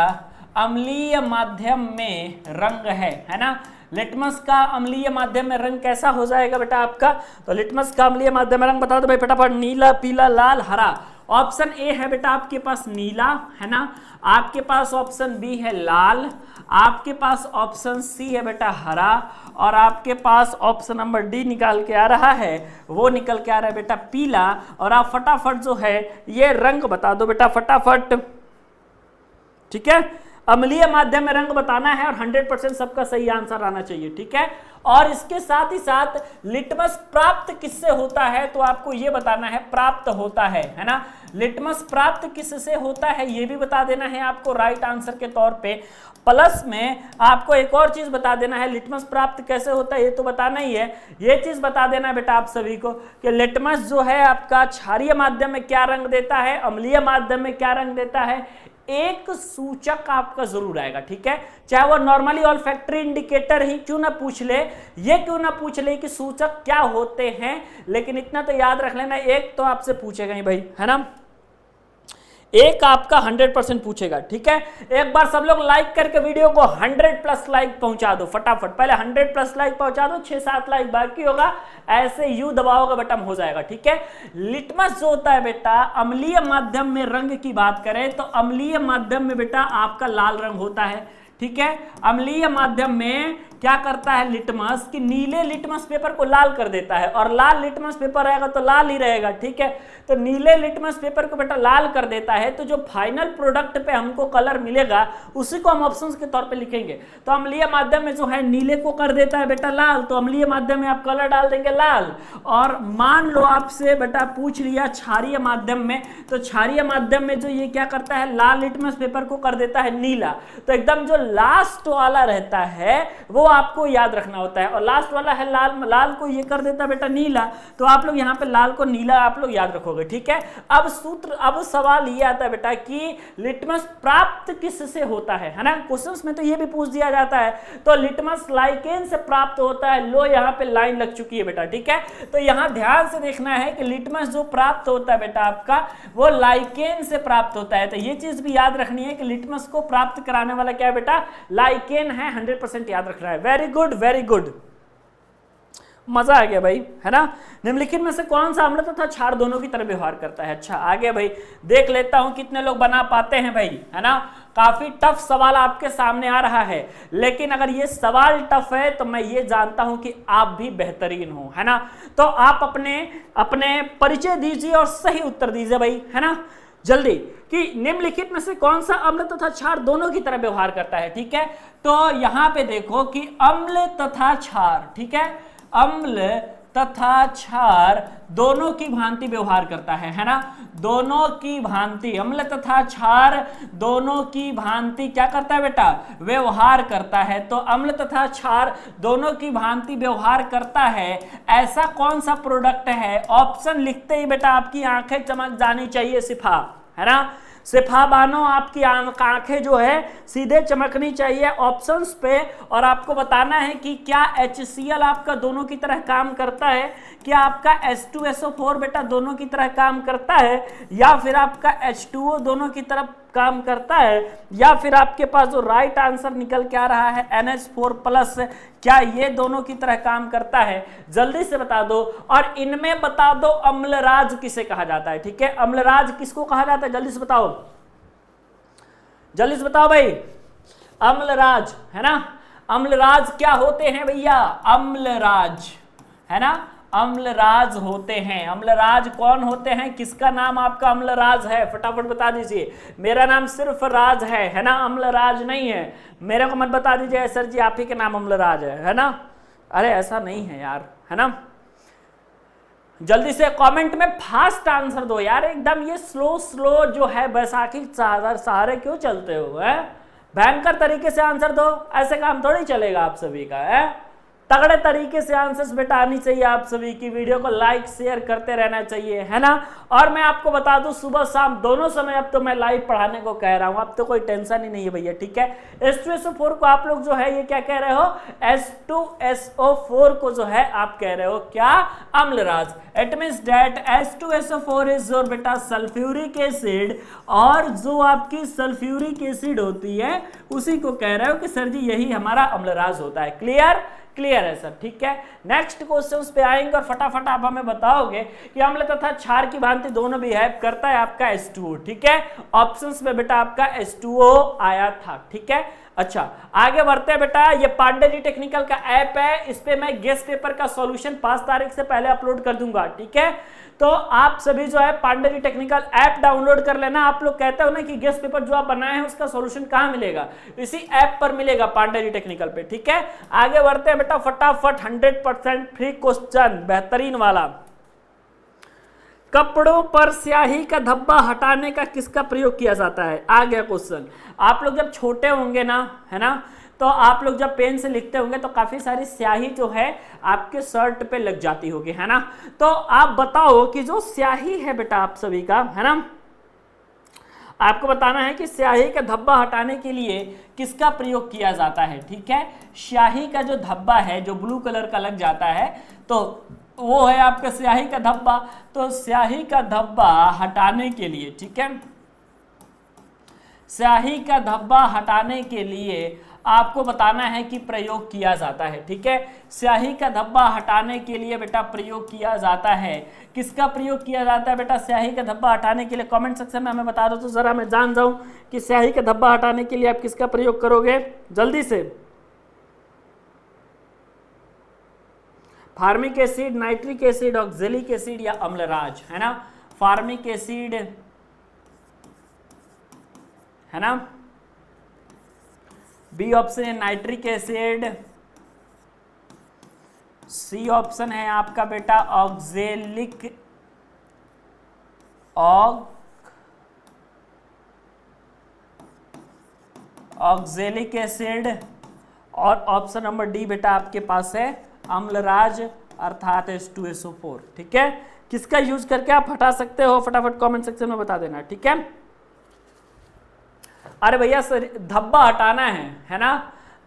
अम्लीय माध्यम में रंग है ना। लिटमस का अम्लीय माध्यम में रंग कैसा हो जाएगा बेटा आपका? तो लिटमस का अम्लीय माध्यम में रंग बता दो भाई फटाफट। नीला, पीला, लाल, हरा। ऑप्शन ए है बेटा आपके पास नीला, है ना। आपके पास ऑप्शन बी है लाल, आपके पास ऑप्शन सी है बेटा हरा, और आपके पास ऑप्शन नंबर डी निकाल के आ रहा है, वो निकल के आ रहा है बेटा पीला। और आप फटाफट जो है ये रंग बता दो बेटा फटाफट, ठीक है। अम्लीय माध्यम में रंग बताना है और 100% सबका सही आंसर आना चाहिए, ठीक है। और इसके साथ ही साथ लिटमस प्राप्त किससे होता है, तो आपको ये बताना है प्राप्त होता है ना। लिटमस प्राप्त किससे होता है ये भी बता देना है आपको राइट आंसर के तौर पे। प्लस में आपको एक और चीज बता देना है, लिटमस प्राप्त कैसे होता है ये तो बताना ही है, ये चीज बता देना है बेटा आप सभी को कि लिटमस जो है आपका क्षारीय माध्यम में क्या रंग देता है, अम्लीय माध्यम में क्या रंग देता है। एक सूचक आपका जरूर आएगा, ठीक है। चाहे वो नॉर्मली ऑल्फैक्टरी इंडिकेटर ही क्यों ना पूछ ले, ये क्यों ना पूछ ले कि सूचक क्या होते हैं, लेकिन इतना तो याद रख लेना, एक तो आपसे पूछेगा ही भाई, है ना। एक आपका 100% पूछेगा, ठीक है। एक बार सब लोग लाइक करके वीडियो को 100+ लाइक पहुंचा दो फटाफट। पहले 100+ लाइक पहुंचा दो, 6-7 लाइक बाकी होगा, ऐसे यू दबाओगे बटन हो जाएगा, ठीक है। लिटमस जो होता है बेटा अम्लीय माध्यम में रंग की बात करें तो अम्लीय माध्यम में बेटा आपका लाल रंग होता है, ठीक है। अम्लीय माध्यम में क्या करता है लिटमस कि नीले लिटमस पेपर को लाल कर देता है, और लाल लिटमस पेपर रहेगा तो लाल ही रहेगा, ठीक है। तो नीले लिटमस पेपर को बेटा लाल कर देता है, तो जो फाइनल प्रोडक्ट पे हमको कलर मिलेगा उसी को हम ऑप्शंस के तौर पे लिखेंगे। तो अम्लीय माध्यम में जो है नीले को कर देता है बेटा लाल, तो अम्लीय माध्यम में आप कलर डाल देंगे लाल। और मान लो आपसे बेटा पूछ लिया क्षारीय माध्यम में, तो क्षारीय माध्यम में जो ये क्या करता है लाल लिटमस पेपर को कर देता है नीला। तो एकदम जो लास्ट वाला रहता है वो आपको याद रखना होता है, और लास्ट वाला है लाल, लाल को ये कर देता बेटा नीला, तो आप लोग यहाँ पे लाल को नीला आप लोग याद रखोगे, ठीक है। अब सवाल ये आता है बेटा कि लिटमस प्राप्त किससे होता है ना। क्वेश्चंस में तो ये भी पूछ दिया जाता है, तो लिटमस लाइकेन से प्राप्त होता है। लो यहाँ पे लाइन लग चुकी है बेटा, ठीक है। तो यहाँ ध्यान से देखना है कि लिटमस जो प्राप्त होता है बेटा आपका वो लाइकेन से प्राप्त होता है। तो ये चीज भी याद रखनी है कि लिटमस को प्राप्त कराने वाला क्या है बेटा लाइकेन है, 100% याद रखना है। वेरी गुड, वेरी गुड, मजा आ गया भाई, है ना। निम्नलिखित में से कौन सा अम्ल तथा क्षार दोनों की तरह व्यवहार करता है? अच्छा आगे भाई देख लेता हूं कितने लोग बना पाते हैं भाई, है ना। काफी टफ सवाल आपके सामने आ रहा है, लेकिन अगर ये सवाल टफ है तो मैं ये जानता हूं कि आप भी बेहतरीन हो, है ना। तो आप अपने परिचय दीजिए और सही उत्तर दीजिए भाई, है ना, जल्दी, कि निम्नलिखित में से कौन सा अम्ल तथा क्षार दोनों की तरह व्यवहार करता है, ठीक है। तो यहां पे देखो कि अम्ल तथा क्षार, ठीक है, अम्ल तथा क्षार दोनों की भांति व्यवहार करता है ना, दोनों की भांति, अम्ल तथा क्षार दोनों की भांति क्या करता है बेटा, व्यवहार करता है। तो अम्ल तथा क्षार दोनों की भांति व्यवहार करता है, ऐसा कौन सा प्रोडक्ट है? ऑप्शन लिखते ही बेटा आपकी आंखें चमक जानी चाहिए, सिफा, है ना, सिफा बानो, आपकी आंखें जो है सीधे चमकनी चाहिए ऑप्शंस पे, और आपको बताना है कि क्या HCl आपका दोनों की तरह काम करता है, क्या आपका H2SO4 बेटा दोनों की तरह काम करता है, या फिर आपका H2O दोनों की तरफ काम करता है, या फिर आपके पास जो राइट आंसर निकल के आ रहा है NH4+, क्या ये दोनों की तरह काम करता है? जल्दी से बता दो। और इनमें बता दो अम्लराज किसे कहा जाता है, ठीक है, अम्लराज किसको कहा जाता है, जल्दी से बताओ, जल्दी से बताओ भाई, अम्लराज, है ना, अम्लराज क्या होते हैं भैया, अम्लराज, है ना, अम्लराज होते हैं। अम्लराज कौन होते हैं, किसका नाम आपका अम्लराज है, फटाफट बता दीजिए। मेरा नाम सिर्फ राज है ना, अम्लराज नहीं है। मेरे को मत बता दीजिए सर जी आप ही के नाम अम्लराज है ना, अरे ऐसा नहीं है यार, है ना। जल्दी से कमेंट में फास्ट आंसर दो यार, एकदम ये स्लो स्लो जो है बैसाखी सहारे क्यों चलते हो, है, भयंकर तरीके से आंसर दो, ऐसे काम थोड़ी चलेगा आप सभी का, है, तगड़े तरीके से आंसर्स बेटा आनी चाहिए आप सभी की। वीडियो को लाइक शेयर करते रहना चाहिए, है ना। और मैं आपको बता दूं सुबह शाम दोनों समय अब तो मैं लाइव पढ़ाने को कह रहा हूं, अब तो कोई टेंशन ही नहीं है भैया, ठीक है। H2SO4 को आप लोग जो है ये क्या कह रहे हो, H2SO4 को जो है आप कह रहे हो क्या, Amalraj. It means that H2SO4 is your बेटा सल्फ्यूरिक एसिड, और जो आपकी सल्फ्यूरिक एसिड होती है उसी को कह रहे हो कि सर जी यही हमारा अम्लराज होता है। क्लियर, क्लियर है सर, ठीक है। नेक्स्ट क्वेश्चंस पे आएंगे और फटाफट आप हमें बताओगे कि अम्ल तथा क्षार की भांति दोनों बिहेव करता है आपका H2O, ठीक है। ऑप्शंस में बेटा आपका H2O आया था, ठीक है। अच्छा आगे बढ़ते हैं बेटा, ये पांडे जी टेक्निकल का ऐप है, इस पे मैं गेस्ट पेपर का सॉल्यूशन 5 तारीख से पहले अपलोड कर दूंगा, ठीक है। तो आप सभी जो है Pandey ji technical app download कर लेना। आप लोग कहते हो ना कि गेस्ट पेपर जो आप बनाए हैं उसका सॉल्यूशन कहां मिलेगा, इसी ऐप पर मिलेगा पांडे जी टेक्निकल पे, ठीक है। आगे बढ़ते हैं बेटा फटाफट, 100% फ्री क्वेश्चन बेहतरीन वाला। कपड़ों पर स्याही का धब्बा हटाने का किसका प्रयोग किया जाता है? आ गया क्वेश्चन। आप लोग जब छोटे होंगे ना, है ना, तो आप लोग जब पेन से लिखते होंगे तो काफी सारी स्याही जो है आपके शर्ट पे लग जाती होगी, है ना। तो आप बताओ कि जो स्याही है बेटा आप सभी का, है ना, आपको बताना है कि स्याही का धब्बा हटाने के लिए किसका प्रयोग किया जाता है, ठीक है। स्याही का जो धब्बा है जो ब्लू कलर का लग जाता है तो वो है आपका स्याही का धब्बा। तो स्याही का धब्बा हटाने के लिए, ठीक है, स्याही का धब्बा हटाने के लिए आपको बताना है कि प्रयोग किया जाता है, ठीक है। स्याही का धब्बा हटाने के लिए बेटा प्रयोग किया जाता है, किसका प्रयोग किया जाता है बेटा स्याही का धब्बा हटाने के लिए? कमेंट सेक्शन में हमें बता दो तो जरा मैं जान जाऊं कि स्याही का धब्बा हटाने के लिए आप किसका प्रयोग करोगे, जल्दी से। Formic acid, nitric acid, oxalic acid या अम्लराज, है ना। फार्मिक एसिड, है ना, बी ऑप्शन है नाइट्रिक एसिड, सी ऑप्शन है आपका बेटा ऑक्जेलिक ऑक्जेलिक एसिड, और ऑप्शन नंबर डी बेटा आपके पास है अम्लराज अर्थात H2SO4, ठीक है। किसका यूज करके आप हटा सकते हो फटाफट कमेंट सेक्शन में बता देना, ठीक है। अरे भैया सर धब्बा हटाना है ना,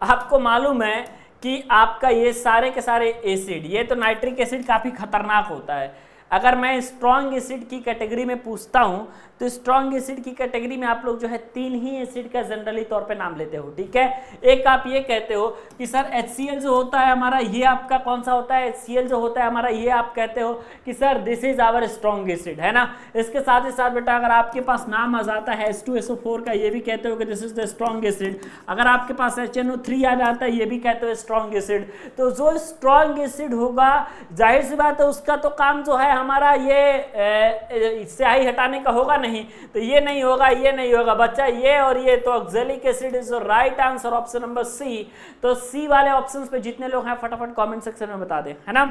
आपको मालूम है कि आपका ये सारे के सारे एसिड, ये तो नाइट्रिक एसिड काफी खतरनाक होता है। अगर मैं स्ट्रॉन्ग एसिड की कैटेगरी में पूछता हूं तो स्ट्रॉन्ग एसिड की कैटेगरी में आप लोग जो है 3 ही एसिड का जनरली तौर पे नाम लेते हो, ठीक है। एक आप ये कहते हो कि सर HCl जो होता है हमारा ये आपका कौन सा होता है, HCl जो होता है हमारा ये आप कहते हो कि sir this is our strong acid, है ना। इसके साथ ही साथ बेटा अगर आपके पास नाम आ जाता है H2SO4 का, ये भी कहते हो कि this is the strong acid. अगर आपके पास HNO3 आ जाता है ये भी कहते हो स्ट्रॉन्ग एसिड। तो जो स्ट्रॉन्ग एसिड होगा जाहिर सी बात है उसका तो काम जो है हमारा ये स्याही हटाने का होगा नहीं, तो ये नहीं होगा, ये नहीं होगा बच्चा, ये और ये। तो oxalic acid is the right answer, option number C. तो सी वाले ऑप्शंस पे जितने लोग हैं फटाफट कमेंट सेक्शन में बता दें, है ना।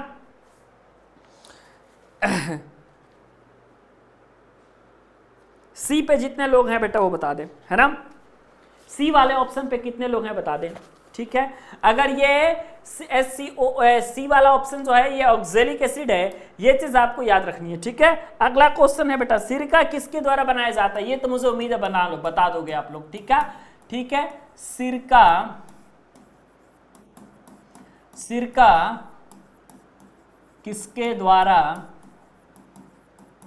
सी पे जितने लोग हैं बेटा वो बता दें, है ना। सी वाले ऑप्शन पे कितने लोग हैं बता दें, ठीक है। अगर ये सी वाला ऑप्शन जो है ये ऑक्जेलिक एसिड है, ये चीज आपको याद रखनी है, ठीक है। अगला क्वेश्चन है बेटा, सिरका किसके द्वारा बनाया जाता है, ये तो मुझे उम्मीद है बता दोगे आप लोग, ठीक है। ठीक है, सिरका किसके द्वारा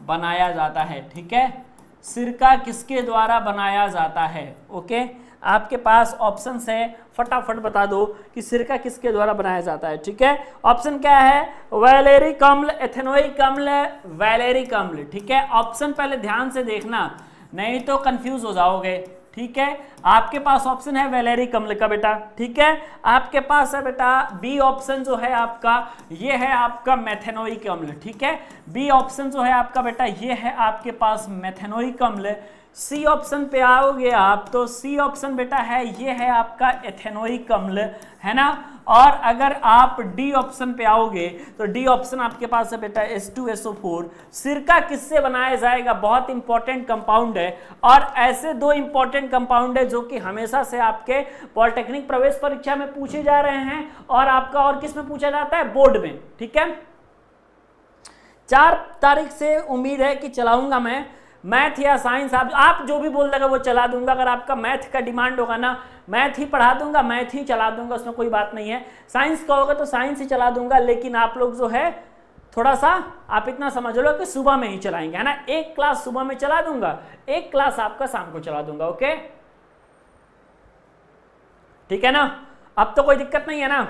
बनाया जाता है, ठीक है। सिरका किसके द्वारा बनाया जाता है, ओके। आपके पास ऑप्शंस है, फटाफट बता दो कि सिरका किसके द्वारा बनाया जाता है, ठीक है। ऑप्शन क्या है, वैलेरिक अम्ल, एथेनोइक अम्ल, वैलेरिक अम्ल, ठीक है। ऑप्शन पहले ध्यान से देखना, नहीं तो कंफ्यूज हो जाओगे, ठीक है। आपके पास ऑप्शन है वैलेरिक अम्ल का बेटा, ठीक है। आपके पास है बेटा बी ऑप्शन जो है आपका, ये है आपका मेथेनोइक अम्ल, ठीक है। बी ऑप्शन जो है आपका बेटा ये है आपके पास मेथेनोइक अम्ल। सी ऑप्शन पे आओगे आप तो सी ऑप्शन बेटा है ये है आपका एथेनोइक अम्ल, है ना। और अगर आप डी ऑप्शन पे आओगे तो डी ऑप्शन आपके पास है बेटा H2SO4। सिरका किससे बनाया जाएगा, बहुत इंपॉर्टेंट कंपाउंड है, और ऐसे दो इंपॉर्टेंट कंपाउंड है जो कि हमेशा से आपके पॉलिटेक्निक प्रवेश परीक्षा में पूछे जा रहे हैं, और आपका और किस में पूछा जाता है, बोर्ड में, ठीक है। 4 तारीख से उम्मीद है कि चलाऊंगा मैं मैथ या साइंस, आप जो भी बोल देगा वो चला दूंगा। अगर आपका मैथ का डिमांड होगा ना, मैथ ही पढ़ा दूंगा, मैथ ही चला दूंगा, उसमें कोई बात नहीं है। साइंस का होगा तो साइंस ही चला दूंगा, लेकिन आप लोग जो है थोड़ा सा आप इतना समझ लो कि सुबह में ही चलाएंगे, है ना। एक क्लास सुबह में चला दूंगा, एक क्लास आपका शाम को चला दूंगा, ओके, ठीक है ना। अब तो कोई दिक्कत नहीं है ना,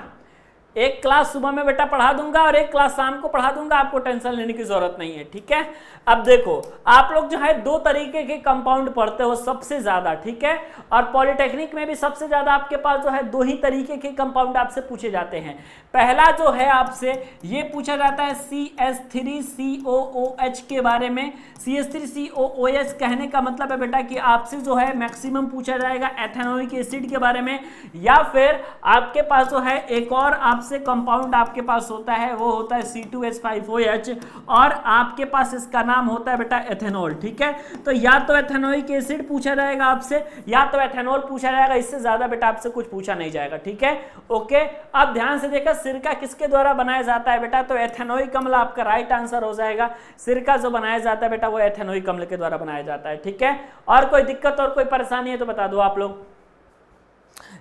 एक क्लास सुबह में बेटा पढ़ा दूंगा और एक क्लास शाम को पढ़ा दूंगा, आपको टेंशन लेने की जरूरत नहीं है, ठीक है। अब देखो आप लोग जो है 2 तरीके के कंपाउंड पढ़ते हो सबसे ज्यादा, ठीक है। और पॉलिटेक्निक में भी सबसे ज्यादा आपके पास जो है 2 ही तरीके के कंपाउंड आपसे पूछे जाते हैं। पहला जो है आपसे ये पूछा जाता है CH3COOH के बारे में। CH3COOH कहने का मतलब है बेटा कि आपसे जो है मैक्सिमम पूछा जाएगा एथेनोइक एसिड के बारे में, या फिर आपके पास जो है एक और आपसे कंपाउंड आपके पास होता है, वो होता है C2H5OH, और आपके पास इसका नाम होता है बेटा एथेनॉल, ठीक है। तो या तो एथेनोइक एसिड पूछा जाएगा आपसे, या तो एथेनॉल पूछा जाएगा, इससे ज्यादा बेटा आपसे कुछ पूछा नहीं जाएगा, ठीक है, ओके। अब ध्यान से देखा, सिरका किसके द्वारा बनाया जाता है बेटा, तो एथेनोइक अम्ल आपका राइट आंसर हो जाएगा। सिरका जो बनाया जाता है बेटा वो एथेनोइक अम्ल के द्वारा बनाया जाता है, ठीक है। और कोई दिक्कत और कोई परेशानी है तो बता दो आप लोग।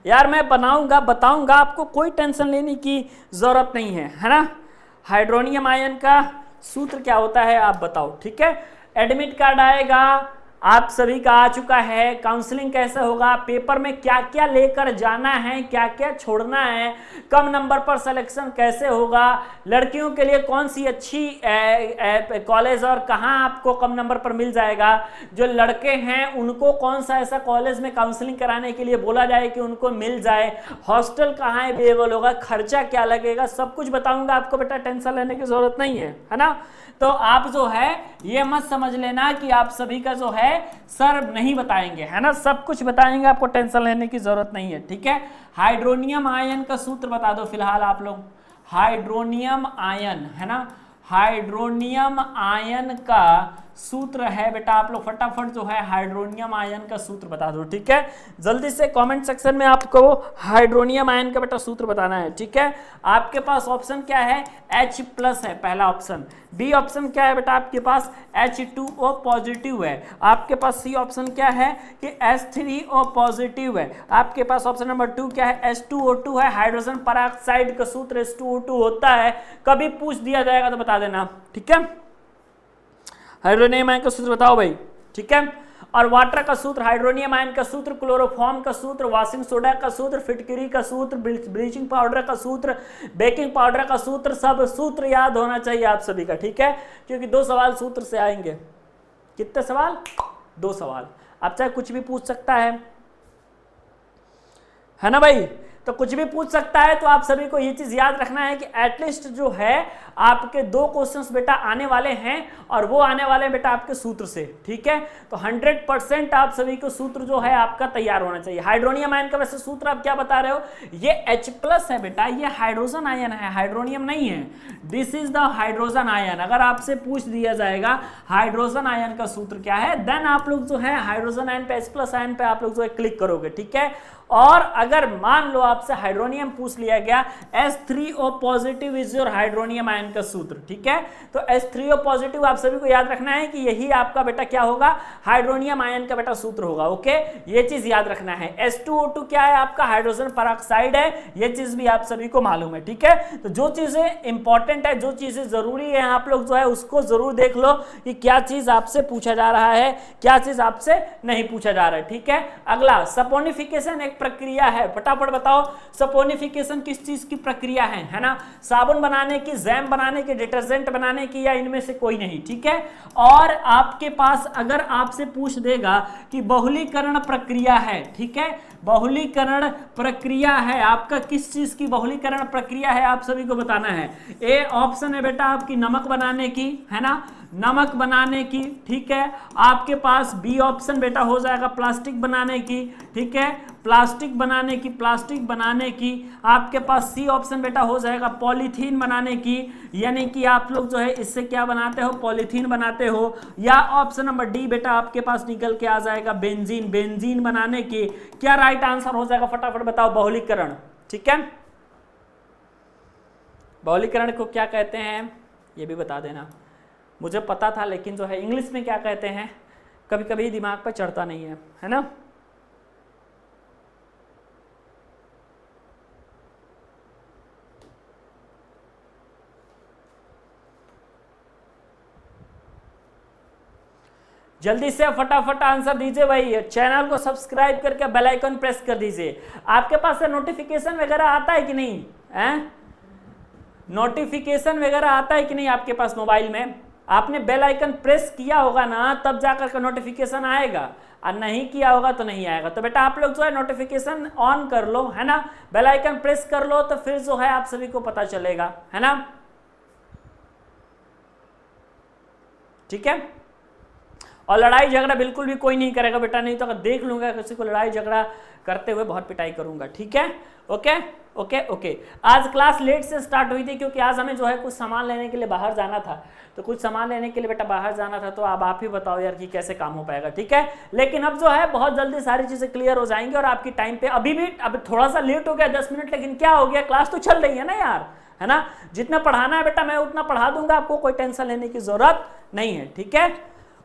यार मैं बताऊंगा, आपको कोई टेंशन लेने की जरूरत नहीं है ना। हाइड्रोनियम आयन का सूत्र क्या होता है आप बताओ, ठीक है। एडमिट कार्ड आएगा, आप सभी का आ चुका है। काउंसलिंग कैसे होगा, पेपर में क्या क्या लेकर जाना है, क्या क्या छोड़ना है, कम नंबर पर सिलेक्शन कैसे होगा, लड़कियों के लिए कौन सी अच्छी कॉलेज और कहां आपको कम नंबर पर मिल जाएगा, जो लड़के हैं उनको कौन सा ऐसा कॉलेज में काउंसलिंग कराने के लिए बोला जाए कि उनको मिल जाए, हॉस्टल कहाँ अवेलेबल होगा, खर्चा क्या लगेगा, सब कुछ बताऊंगा आपको बेटा, टेंशन लेने की जरूरत नहीं है ना। तो आप जो है ये मत समझ लेना कि आप सभी का जो है सर नहीं बताएंगे, है ना, सब कुछ बताएंगे, आपको टेंशन लेने की जरूरत नहीं है, ठीक है। हाइड्रोनियम आयन का सूत्र बता दो फिलहाल आप लोग। हाइड्रोनियम आयन, है ना, हाइड्रोनियम आयन का सूत्र है बेटा, आप लोग फटाफट जो है हाइड्रोनियम आयन का सूत्र बता दो, ठीक है। जल्दी से कमेंट सेक्शन में आपको हाइड्रोनियम आयन का बेटा सूत्र बताना है, ठीक है। आपके पास ऑप्शन क्या है, H+ है पहला ऑप्शन। बी ऑप्शन क्या है बेटा आपके पास, H2O पॉजिटिव है। आपके पास सी ऑप्शन क्या है कि H3O पॉजिटिव है। आपके पास ऑप्शन नंबर 2 क्या है, H2O2 है। हाइड्रोजन पेरोक्साइड का सूत्र H2O2 होता है, कभी पूछ दिया जाएगा तो बता देना, ठीक है। हाइड्रोनियम आयन का सूत्र बताओ भाई, ठीक है। और वाटर का सूत्र, हाइड्रोनियम आयन का सूत्र, क्लोरोफॉर्म का सूत्र, वॉशिंग सोडा का सूत्र, फिटकरी का सूत्र, ब्लीचिंग पाउडर का सूत्र, बेकिंग पाउडर का सूत्र, सब सूत्र याद होना चाहिए आप सभी का, ठीक है। क्योंकि 2 सवाल सूत्र से आएंगे। कितने सवाल, 2 सवाल। अब चाहे कुछ भी पूछ सकता है ना भाई। तो कुछ भी पूछ सकता है। तो आप सभी को ये चीज याद रखना है कि एटलीस्ट जो है आपके 2 क्वेश्चंस बेटा आने वाले हैं और वो आने वाले हैं बेटा आपके सूत्र से, ठीक है। तो 100% आप सभी को सूत्र जो है आपका तैयार होना चाहिए। हाइड्रोनियम आयन का वैसे सूत्र आप क्या बता रहे हो, ये H+ है बेटा, ये हाइड्रोजन आयन है, हाइड्रोनियम नहीं है। This is the hydrogen ion. अगर आपसे पूछ दिया जाएगा हाइड्रोजन आयन का सूत्र क्या है, देन आप लोग जो है हाइड्रोजन आयन पे H+ आयन पे आप लोग जो है क्लिक करोगे, ठीक है। और अगर मान लो आपसे हाइड्रोनियम पूछ लिया गया, H3O positive is your hydronium ion का सूत्र, ठीक है। तो H3O पॉजिटिव आप सभी को याद रखना है कि यही आपका बेटा क्या होगा, हाइड्रोनियम आयन का बेटा सूत्र होगा, ओके। ये चीज याद रखना है। H2O2 क्या है आपका, हाइड्रोजन पेरोक्साइड है, ये चीज भी आप सभी को मालूम है, ठीक है। तो जो चीजें इंपॉर्टेंट है, जो चीजें जरूरी है, आप लोग जो है उसको जरूर देख लो कि क्या चीज आपसे पूछा जा रहा है, क्या चीज आपसे नहीं पूछा जा रहा है, ठीक है। अगला सपोनिफिकेशन एक प्रक्रिया है, फटाफट बताओ सपोनिफिकेशन किस चीज की प्रक्रिया है ना। साबुन बनाने की, जैम बनाने की, डिटर्जेंट बनाने की, या इनमें से कोई नहीं, ठीक है। और आपके पास अगर आपसे पूछ देगा कि बहुलीकरण प्रक्रिया है, ठीक है, बहुलीकरण प्रक्रिया है आपका, किस चीज की बहुलीकरण प्रक्रिया है आप सभी को बताना है। ए ऑप्शन है बेटा आपकी नमक बनाने की, है ना, नमक बनाने की, ठीक है। आपके पास बी ऑप्शन बेटा हो जाएगा प्लास्टिक बनाने की, ठीक है, प्लास्टिक बनाने की, प्लास्टिक बनाने की। आपके पास सी ऑप्शन बेटा हो जाएगा पॉलीथीन बनाने की, यानी कि आप लोग जो है इससे क्या बनाते हो, पॉलीथीन बनाते हो। या ऑप्शन नंबर डी बेटा आपके पास निकल के आ जाएगा बेंजीन, बेंजीन बनाने की। क्या राइट आंसर हो जाएगा, फटाफट बताओ। बहुलीकरण, ठीक है, बहुलीकरण को क्या कहते हैं ये भी बता देना। मुझे पता था लेकिन जो है इंग्लिश में क्या कहते हैं कभी कभी दिमाग पर चढ़ता नहीं है ना। जल्दी से फटाफट आंसर दीजिए भाई, चैनल को सब्सक्राइब करके बेल आइकन प्रेस कर दीजिए। आपके पास से नोटिफिकेशन वगैरह आता है कि नहीं है, नोटिफिकेशन वगैरह आता है कि नहीं आपके पास मोबाइल में। आपने बेल आइकन प्रेस किया होगा ना तब जाकर के नोटिफिकेशन आएगा, और नहीं किया होगा तो नहीं आएगा। तो बेटा आप लोग जो है नोटिफिकेशन ऑन कर लो, है ना, बेल आइकन प्रेस कर लो, तो फिर जो है आप सभी को पता चलेगा, है ना, ठीक है। और लड़ाई झगड़ा बिल्कुल भी कोई नहीं करेगा बेटा, नहीं तो अगर देख लूंगा किसी को लड़ाई झगड़ा करते हुए बहुत पिटाई करूंगा, ठीक है। Okay okay okay. आज क्लास लेट से स्टार्ट हुई थी क्योंकि आज हमें जो है कुछ सामान लेने के लिए बाहर जाना था, तो कुछ सामान लेने के लिए बेटा बाहर जाना था। तो अब आप ही बताओ यार कि कैसे काम हो पाएगा, ठीक है। लेकिन अब जो है बहुत जल्दी सारी चीजें क्लियर हो जाएंगी और आपकी टाइम पे अभी भी अब थोड़ा सा लेट हो गया 10 मिनट, लेकिन क्या हो गया, क्लास तो चल रही है ना यार, है ना। जितना पढ़ाना है बेटा मैं उतना पढ़ा दूंगा, आपको कोई टेंशन लेने की जरूरत नहीं है, ठीक है।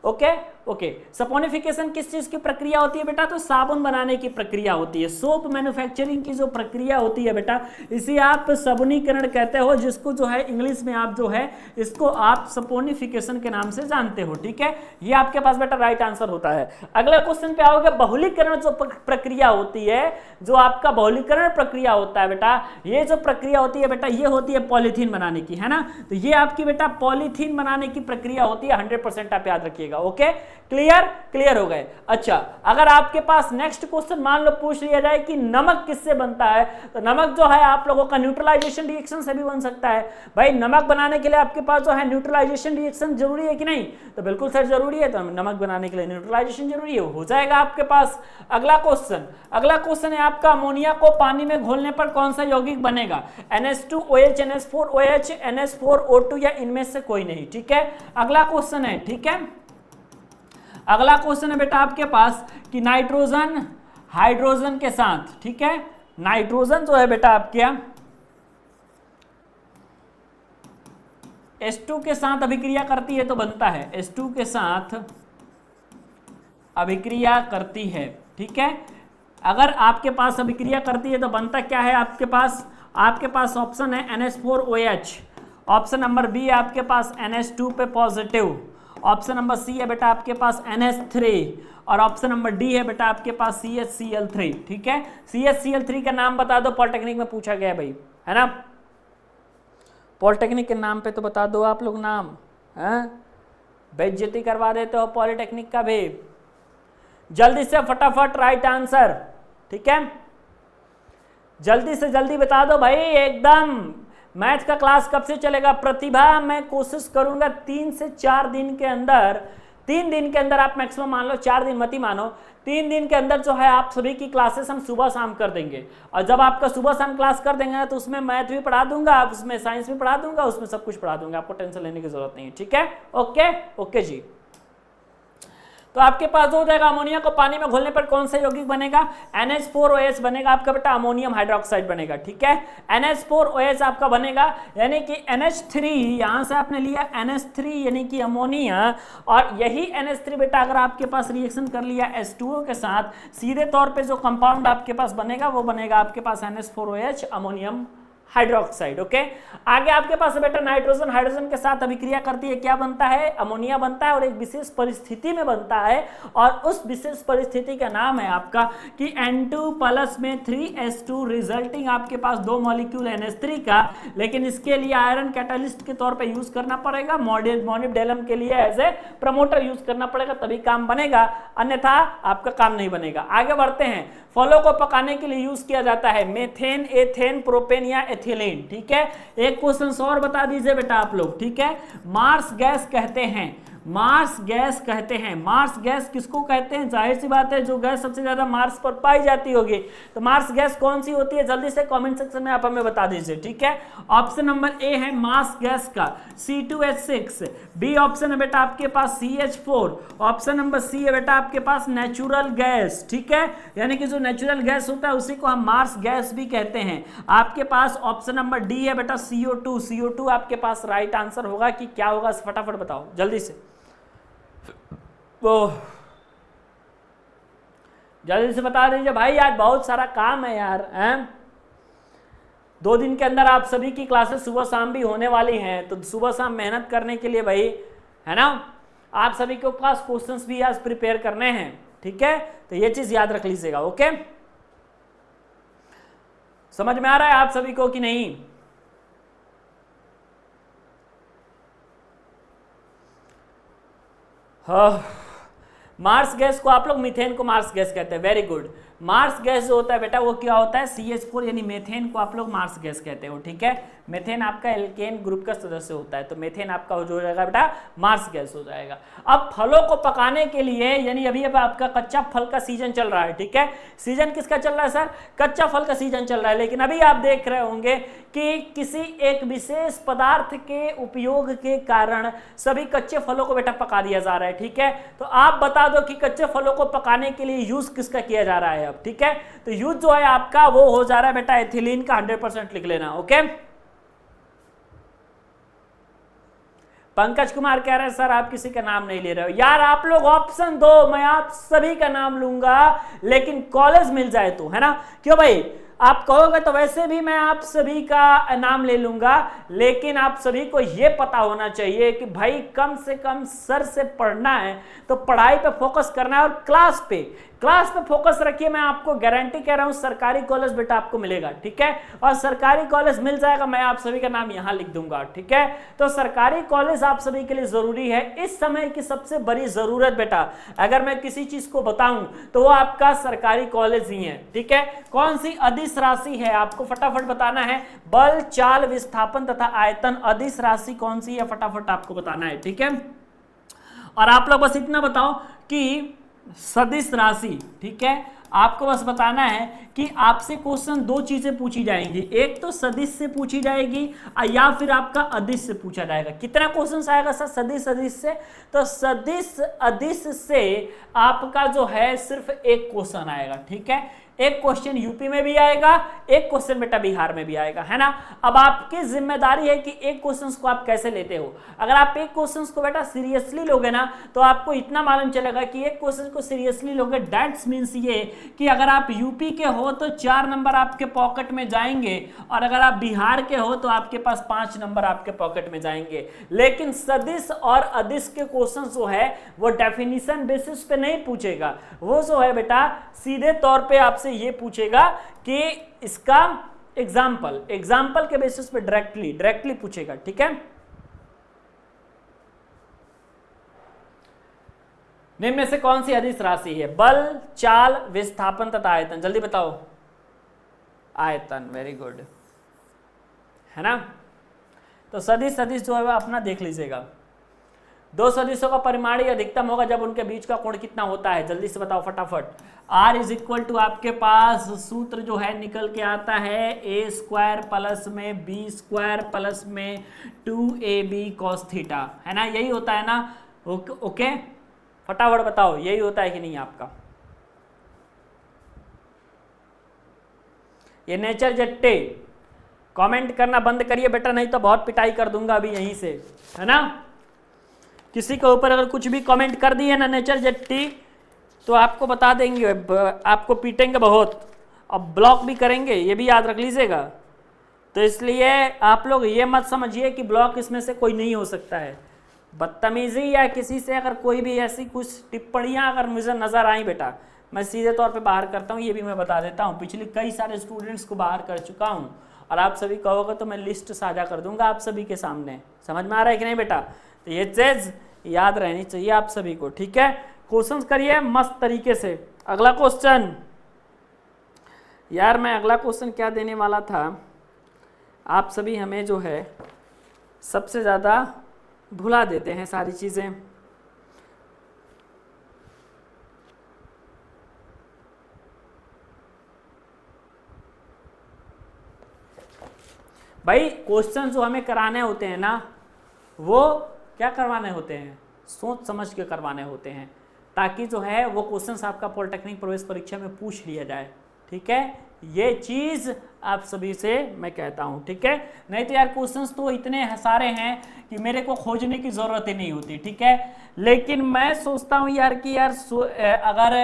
Okay okay. सपोनिफिकेशन किस चीज की प्रक्रिया होती है बेटा, तो साबुन बनाने की प्रक्रिया होती है। सोप मैन्युफैक्चरिंग की जो प्रक्रिया होती है बेटा, इसे आप सपोनीकरण कहते हो, जिसको जो है इंग्लिश में आप जो है इसको आप सपोनिफिकेशन के नाम से जानते हो, ठीक है। ये आपके पास बेटा राइट आंसर होता है। अगले क्वेश्चन पे आओगे, बहुलीकरण जो प्रक्रिया होती है, जो आपका बहुलीकरण प्रक्रिया होता है बेटा, ये जो प्रक्रिया होती है बेटा ये होती है पॉलीथीन बनाने की, है ना। तो ये आपकी बेटा पॉलीथीन बनाने की प्रक्रिया होती है, 100% आप याद रखिएगा। ओके, क्लियर, क्लियर हो गए। अच्छा, अगर आपके पास नेक्स्ट क्वेश्चन मान लो पूछ लिया जाए कि नमक किससे बनता है, तो नमक जो है आप लोगों का न्यूट्रलाइजेशन रिएक्शन से भी बन सकता है। भाई नमक बनाने के लिए आपके पास जो है न्यूट्रलाइजेशन रिएक्शन जरूरी है कि नहीं, तो बिल्कुल सर जरूरी है। तो नमक बनाने के लिए न्यूट्रलाइजेशन जरूरी है, हो जाएगा आपके पास। अगला क्वेश्चन है आपका, अमोनिया को पानी में घोलने पर कौन सा यौगिक बनेगा, NH2OH, NH4OH, NH4O2 या इनमें से कोई नहीं, ठीक है। अगला क्वेश्चन है, ठीक है, अगला क्वेश्चन है बेटा आपके पास कि नाइट्रोजन हाइड्रोजन के साथ, ठीक है, नाइट्रोजन जो है बेटा आपके H2 के साथ अभिक्रिया करती है तो बनता है, H2 के साथ अभिक्रिया करती है, ठीक है। अगर आपके पास अभिक्रिया करती है तो बनता क्या है आपके पास ऑप्शन है NH4OH, ऑप्शन नंबर बी है आपके पास NH2 पे पॉजिटिव, ऑप्शन नंबर सी है बेटा आपके पास NH3, और ऑप्शन नंबर डी है बेटा आपके पास CH-Cl3, ठीक है। CH-Cl3 का नाम बता दो, पॉलिटेक्निक में पूछा गया है भाई, है ना। पॉलिटेक्निक के नाम पे तो बता दो आप लोग नाम, बेइज्जती करवा देते हो पॉलिटेक्निक का भी। जल्दी से फटाफट राइट आंसर, ठीक है। जल्दी से जल्दी बता दो भाई, एकदम। मैथ का क्लास कब से चलेगा प्रतिभा? मैं कोशिश करूंगा 3 से 4 दिन के अंदर, 3 दिन के अंदर आप मैक्सिमम मान लो, 4 दिन मत ही मानो, 3 दिन के अंदर जो है आप सभी की क्लासेस हम सुबह शाम कर देंगे। और जब आपका सुबह शाम क्लास कर देंगे तो उसमें मैथ भी पढ़ा दूंगा, उसमें साइंस भी पढ़ा दूंगा, उसमें सब कुछ पढ़ा दूंगा, आपको टेंशन लेने की जरूरत नहीं है, ठीक है? ओके ओके जी। तो आपके पास हो जाएगा अमोनिया को पानी में घोलने पर कौन सा यौगिक बनेगा? NH4OH बनेगा आपका बेटा, अमोनियम हाइड्रोक्साइड बनेगा, ठीक है? NH4OH आपका बनेगा, यानी कि NH3, यहां से आपने लिया NH3 यानी कि अमोनिया, और यही NH3 बेटा अगर आपके पास रिएक्शन कर लिया H2O के साथ, सीधे तौर पे जो कंपाउंड आपके पास बनेगा वो बनेगा आपके पास NH4OH अमोनियम हाइड्रोक्साइड। ओके, आगे आपके पास बेटा नाइट्रोजन हाइड्रोजन के साथ अभिक्रिया करती है, क्या बनता है? अमोनिया बनता है, और एक विशेष परिस्थिति में बनता है, और उस विशेष परिस्थिति का नाम है आपका कि N2 प्लस में 3H2 रिजल्टिंग आपके पास 2 मॉलिक्यूल NH3 का, लेकिन इसके लिए आयरन कैटालिस्ट के तौर पे यूज करना पड़ेगा, मॉलिब्डेनम के लिए एज ए प्रमोटर यूज करना पड़ेगा, तभी काम बनेगा, अन्यथा आपका काम नहीं बनेगा। आगे बढ़ते हैं। फलों को पकाने के लिए यूज किया जाता है मेथेन, एथेन, प्रोपेन या एथिलीन, ठीक है? एक क्वेश्चन और बता दीजिए बेटा आप लोग, ठीक है? मार्स गैस कहते हैं, मार्स गैस कहते हैं, मार्स गैस किसको कहते हैं? जाहिर सी बात है जो गैस सबसे ज्यादा मार्स पर पाई जाती होगी, तो मार्स गैस कौन सी होती है? जल्दी से कमेंट सेक्शन में आप हमें बता दीजिए, ठीक है? ऑप्शन नंबर ए है मार्स गैस का C2H6, बी ऑप्शन है बेटा आपके पास CH4, ऑप्शन नंबर सी है बेटा आपके पास नेचुरल गैस, ठीक है? यानी कि जो नेचुरल गैस होता है उसी को हम मार्स गैस भी कहते हैं। आपके पास ऑप्शन नंबर डी है बेटा CO2, CO2 आपके पास राइट आंसर होगा कि क्या होगा? फटाफट बताओ जल्दी से, जल्दी से बता दीजिए भाई, यार बहुत सारा काम है यार, हैं? 2 दिन के अंदर आप सभी की क्लासेस सुबह शाम भी होने वाली हैं, तो सुबह शाम मेहनत करने के लिए भाई, है ना, आप सभी के पास क्वेश्चंस भी आज प्रिपेयर करने हैं, ठीक है? तो ये चीज याद रख लीजिएगा। ओके, समझ में आ रहा है आप सभी को कि नहीं? हाँ, मार्स गैस को आप लोग मीथेन को मार्स गैस कहते हैं, वेरी गुड। मार्स गैस जो होता है बेटा वो क्या होता है? CH4 यानी मेथेन को आप लोग मार्स गैस कहते हो, ठीक है? मेथेन आपका एल्केन ग्रुप का सदस्य होता है, तो मेथेन आपका हो जाएगा बेटा मार्स गैस हो जाएगा। अब फलों को पकाने के लिए, यानी अभी अब आपका कच्चा फल का सीजन चल रहा है, ठीक है? सीजन किसका चल रहा है सर? कच्चा फल का सीजन चल रहा है, लेकिन अभी आप देख रहे होंगे कि किसी एक विशेष पदार्थ के उपयोग के कारण सभी कच्चे फलों को बेटा पका दिया जा रहा है, ठीक है? तो आप बता दो कि कच्चे फलों को पकाने के लिए यूज किसका किया जा रहा है अब, ठीक है? तो यूज जो है आपका वो हो जा रहा है बेटा एथिलीन का, 100% लिख लेना। ओके, पंकज कुमार कह रहे हैं सर आप किसी का नाम नहीं ले रहे हो। यार आप लोग ऑप्शन दो, मैं आप सभी का नाम लूंगा, लेकिन कॉलेज मिल जाए तो, है ना? क्यों भाई? आप कहोगे तो वैसे भी मैं आप सभी का नाम ले लूंगा, लेकिन आप सभी को यह पता होना चाहिए कि भाई कम से कम सर से पढ़ना है तो पढ़ाई पे फोकस करना है, और क्लास पे फोकस रखिए। मैं आपको गारंटी कह रहा हूं सरकारी कॉलेज बेटा आपको मिलेगा, ठीक है? और सरकारी कॉलेज मिल जाएगा, मैं आप सभी का नाम यहां लिख दूंगा, ठीक है? तो सरकारी कॉलेज आप सभी के लिए जरूरी है। इस समय की सबसे बड़ी जरूरत बेटा अगर मैं किसी चीज को बताऊं तो वो आपका सरकारी कॉलेज ही है, ठीक है? कौन सी अदिश राशि है आपको फटाफट बताना है। बल, चाल, विस्थापन तथा आयतन, अदिश राशि कौन सी है फटाफट आपको बताना है, ठीक है? और आप लोग बस इतना बताओ कि सदिश राशि, ठीक है? आपको बस बताना है कि आपसे क्वेश्चन 2 चीजें पूछी जाएंगी, एक तो सदिश से पूछी जाएगी या फिर आपका अदिश से पूछा जाएगा। कितना क्वेश्चन आएगा सर सदिश अदिश से? तो सदिश अदिश से आपका जो है सिर्फ एक क्वेश्चन आएगा, ठीक है? एक क्वेश्चन यूपी में भी आएगा, एक क्वेश्चन बेटा बिहार में भी आएगा, है ना? अब आपकी जिम्मेदारी है कि एक क्वेश्चन को आप कैसे लेते हो। अगर आप एक क्वेश्चन को बेटा सीरियसली लोगे ना तो आपको इतना मालूम चलेगा कि एक क्वेश्चन को सीरियसली लोगे, दैट्स मीन्स ये कि अगर आप यूपी के हो तो 4 नंबर आपके पॉकेट में जाएंगे, और अगर आप बिहार के हो तो आपके पास 5 नंबर आपके पॉकेट में जाएंगे। लेकिन सदिश और अदिश के क्वेश्चन जो है वो डेफिनेशन बेसिस पे नहीं पूछेगा, वो जो है बेटा सीधे तौर पे आपसे ये पूछेगा कि इसका एग्जाम्पल के बेसिस पे डायरेक्टली पूछेगा, ठीक है? निम्न में से कौन सी अदिश राशि है? बल, चाल, विस्थापन तथा आयतन, जल्दी बताओ। आयतन, वेरी गुड, है ना। तो सदिश सदिश जो है वह अपना देख लीजिएगा। दो सदिशों का परिमाणीय अधिकतम होगा जब उनके बीच का कोण कितना होता है, जल्दी से बताओ फटाफट। R इज इक्वल टू आपके पास सूत्र जो है निकल के आता है a स्क्वायर प्लस में b स्क्वायर प्लस में 2ab cos थीटा, है ना, यही होता है ना। ओके फटाफट बताओ यही होता है कि नहीं आपका। ये नेचर जट्टे कमेंट करना बंद करिए बेटा, नहीं तो बहुत पिटाई कर दूंगा अभी यहीं से, है ना। किसी के ऊपर अगर कुछ भी कमेंट कर दिए ना नेचर जट्टी तो आपको बता देंगे, आपको पीटेंगे बहुत, अब ब्लॉक भी करेंगे, ये भी याद रख लीजिएगा। तो इसलिए आप लोग ये मत समझिए कि ब्लॉक इसमें से कोई नहीं हो सकता है। बदतमीजी या किसी से अगर कोई भी ऐसी कुछ टिप्पणियां अगर मुझे नजर आई बेटा, मैं सीधे तौर पे बाहर करता हूँ, ये भी मैं बता देता हूँ। पिछले कई सारे स्टूडेंट्स को बाहर कर चुका हूँ और आप सभी कहोगे तो मैं लिस्ट साझा कर दूंगा आप सभी के सामने। समझ में आ रहा है कि नहीं बेटा? तो ये चीज याद रहनी चाहिए आप सभी को, ठीक है। क्वेश्चंस करिए मस्त तरीके से। अगला क्वेश्चन, यार मैं अगला क्वेश्चन क्या देने वाला था, आप सभी हमें जो है सबसे ज़्यादा भुला देते हैं सारी चीज़ें। भाई क्वेश्चन जो हमें कराने होते हैं ना, वो क्या करवाने होते हैं, सोच समझ के करवाने होते हैं, ताकि जो है वो क्वेश्चंस आपका पॉलिटेक्निक प्रवेश परीक्षा में पूछ लिया जाए, ठीक है। ये चीज़ आप सभी से मैं कहता हूँ, ठीक है। नहीं तो यार क्वेश्चंस तो इतने सारे हैं कि मेरे को खोजने की ज़रूरत ही नहीं होती, ठीक है। लेकिन मैं सोचता हूँ यार कि यार अगर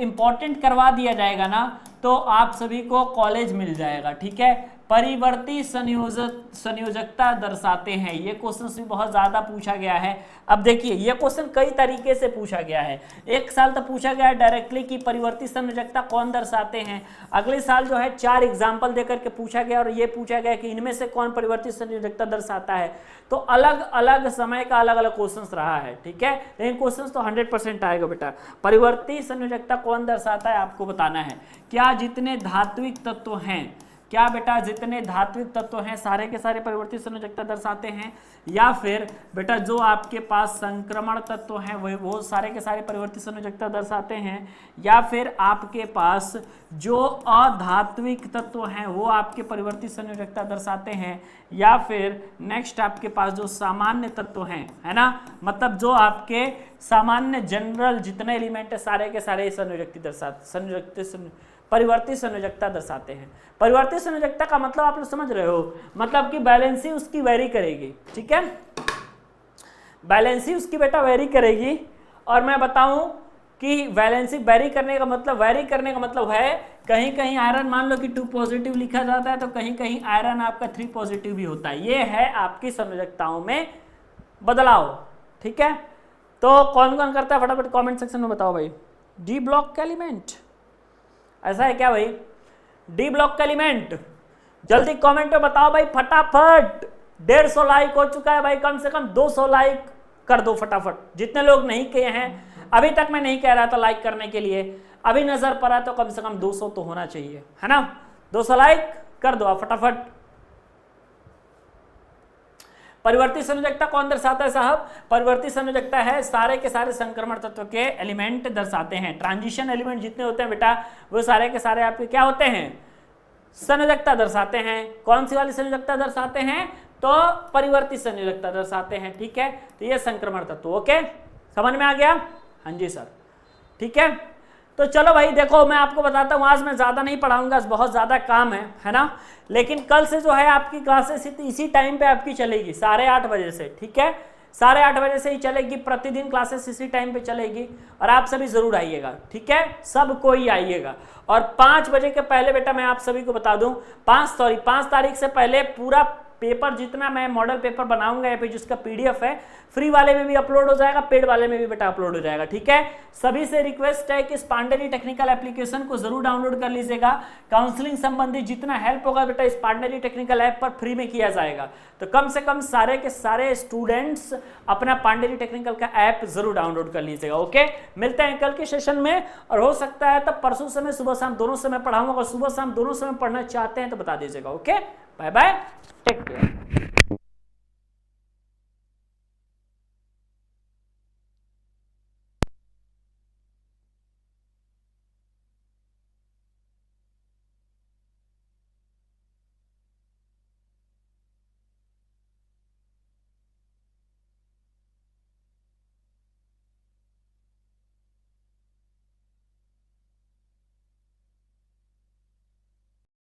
इम्पोर्टेंट करवा दिया जाएगा ना तो आप सभी को कॉलेज मिल जाएगा, ठीक है। परिवर्ती संयोजकता दर्शाते हैं, ये क्वेश्चन भी बहुत ज़्यादा पूछा गया है। अब देखिए ये क्वेश्चन कई तरीके से पूछा गया है। एक साल तो पूछा गया है डायरेक्टली कि परिवर्ती संयोजकता कौन दर्शाते हैं। अगले साल जो है 4 एग्जाम्पल देकर के पूछा गया और ये पूछा गया कि इनमें से कौन परिवर्ती संयोजकता दर्शाता है। तो अलग अलग समय का अलग अलग क्वेश्चन रहा है, ठीक है। लेकिन क्वेश्चन तो 100% आएगा बेटा। परिवर्ती संयोजकता कौन दर्शाता है आपको बताना है। क्या जितने धात्विक तत्व हैं, क्या बेटा जितने धात्विक तत्व हैं सारे के सारे परिवर्ती संयोजकता दर्शाते हैं, या फिर बेटा जो आपके पास संक्रमण तत्व हैं वो सारे के सारे परिवर्ती संयोजकता दर्शाते हैं, या फिर आपके पास जो अधात्विक तत्व हैं वो आपके परिवर्ती संयोजकता दर्शाते हैं, या फिर नेक्स्ट आपके पास जो सामान्य तत्व हैं, है ना, मतलब जो आपके सामान्य जनरल जितने एलिमेंट है सारे के सारे परिवर्ती संयोजकता दर्शाते हैं। परिवर्ती संयोजकता का मतलब आप लोग समझ रहे हो, मतलब कि बैलेंसी उसकी वेरी करेगी, ठीक है। बैलेंसी उसकी बेटा वेरी करेगी। और मैं बताऊं कि वैलेंसी वेरी करने का मतलब है कहीं कहीं आयरन मान लो कि 2 पॉजिटिव लिखा जाता है तो कहीं कहीं आयरन आपका 3 पॉजिटिव भी होता है। ये है आपकी संयोजकताओं में बदलाव, ठीक है। तो कौन कौन करता है फटाफट कमेंट सेक्शन में बताओ भाई। डी ब्लॉक का एलिमेंट ऐसा है क्या भाई? डी ब्लॉक का एलिमेंट जल्दी कमेंट में बताओ भाई फटाफट। 150 लाइक हो चुका है भाई, कम से कम 200 लाइक कर दो फटाफट। जितने लोग नहीं किए हैं अभी तक, मैं नहीं कह रहा था लाइक करने के लिए, अभी नजर पड़ा तो कम से कम 200 तो होना चाहिए, है ना। 200 लाइक कर दो आप फटाफट। परिवर्ती संयोजकता कौन दर्शाता है साहब? परिवर्ती संयोजकता है सारे के सारे संक्रमण तत्व के एलिमेंट दर्शाते हैं। ट्रांजिशन एलिमेंट जितने होते हैं बेटा वो सारे के सारे आपके क्या होते हैं? संयोजकता दर्शाते हैं। कौन सी वाली संयोजकता दर्शाते हैं? तो परिवर्ती संयोजकता दर्शाते हैं, ठीक है। तो ये संक्रमण तत्व, ओके, समझ में आ गया? हाँ जी सर, ठीक है। तो चलो भाई देखो मैं आपको बताता हूँ, आज मैं ज़्यादा नहीं पढ़ाऊंगा, बहुत ज़्यादा काम है ना। लेकिन कल से जो है आपकी क्लासेस इसी टाइम पे आपकी चलेगी 8:30 बजे से, ठीक है। 8:30 बजे से ही चलेगी, प्रतिदिन क्लासेस इसी टाइम पे चलेगी और आप सभी ज़रूर आइएगा, ठीक है। सब कोई आइएगा। और 5 बजे के पहले बेटा मैं आप सभी को बता दूं, 5 तारीख से पहले पूरा पेपर जितना मैं मॉडल पेपर बनाऊंगा या फिर जिसका पीडीएफ है फ्री वाले में भी अपलोड हो जाएगा, पेड वाले में भी बेटा अपलोड हो जाएगा। ठीक है, सभी से रिक्वेस्ट है कि इस पांडेरी टेक्निकल एप्लीकेशन को जरूर डाउनलोड कर लीजिएगा। काउंसलिंग संबंधी जितना हेल्प होगा बेटा इस पांडेरी टेक्निकल ऐप पर फ्री में किया जाएगा। तो कम से कम सारे के सारे स्टूडेंट्स अपना पांडेरी टेक्निकल का ऐप जरूर डाउनलोड कर लीजिएगा। ओके, मिलते हैं कल के सेशन में, और हो सकता है तब परसों समय सुबह शाम दोनों समय पढ़ाऊंगा, और सुबह शाम दोनों समय पढ़ना चाहते हैं तो बता दीजिएगा। Okay, bye bye.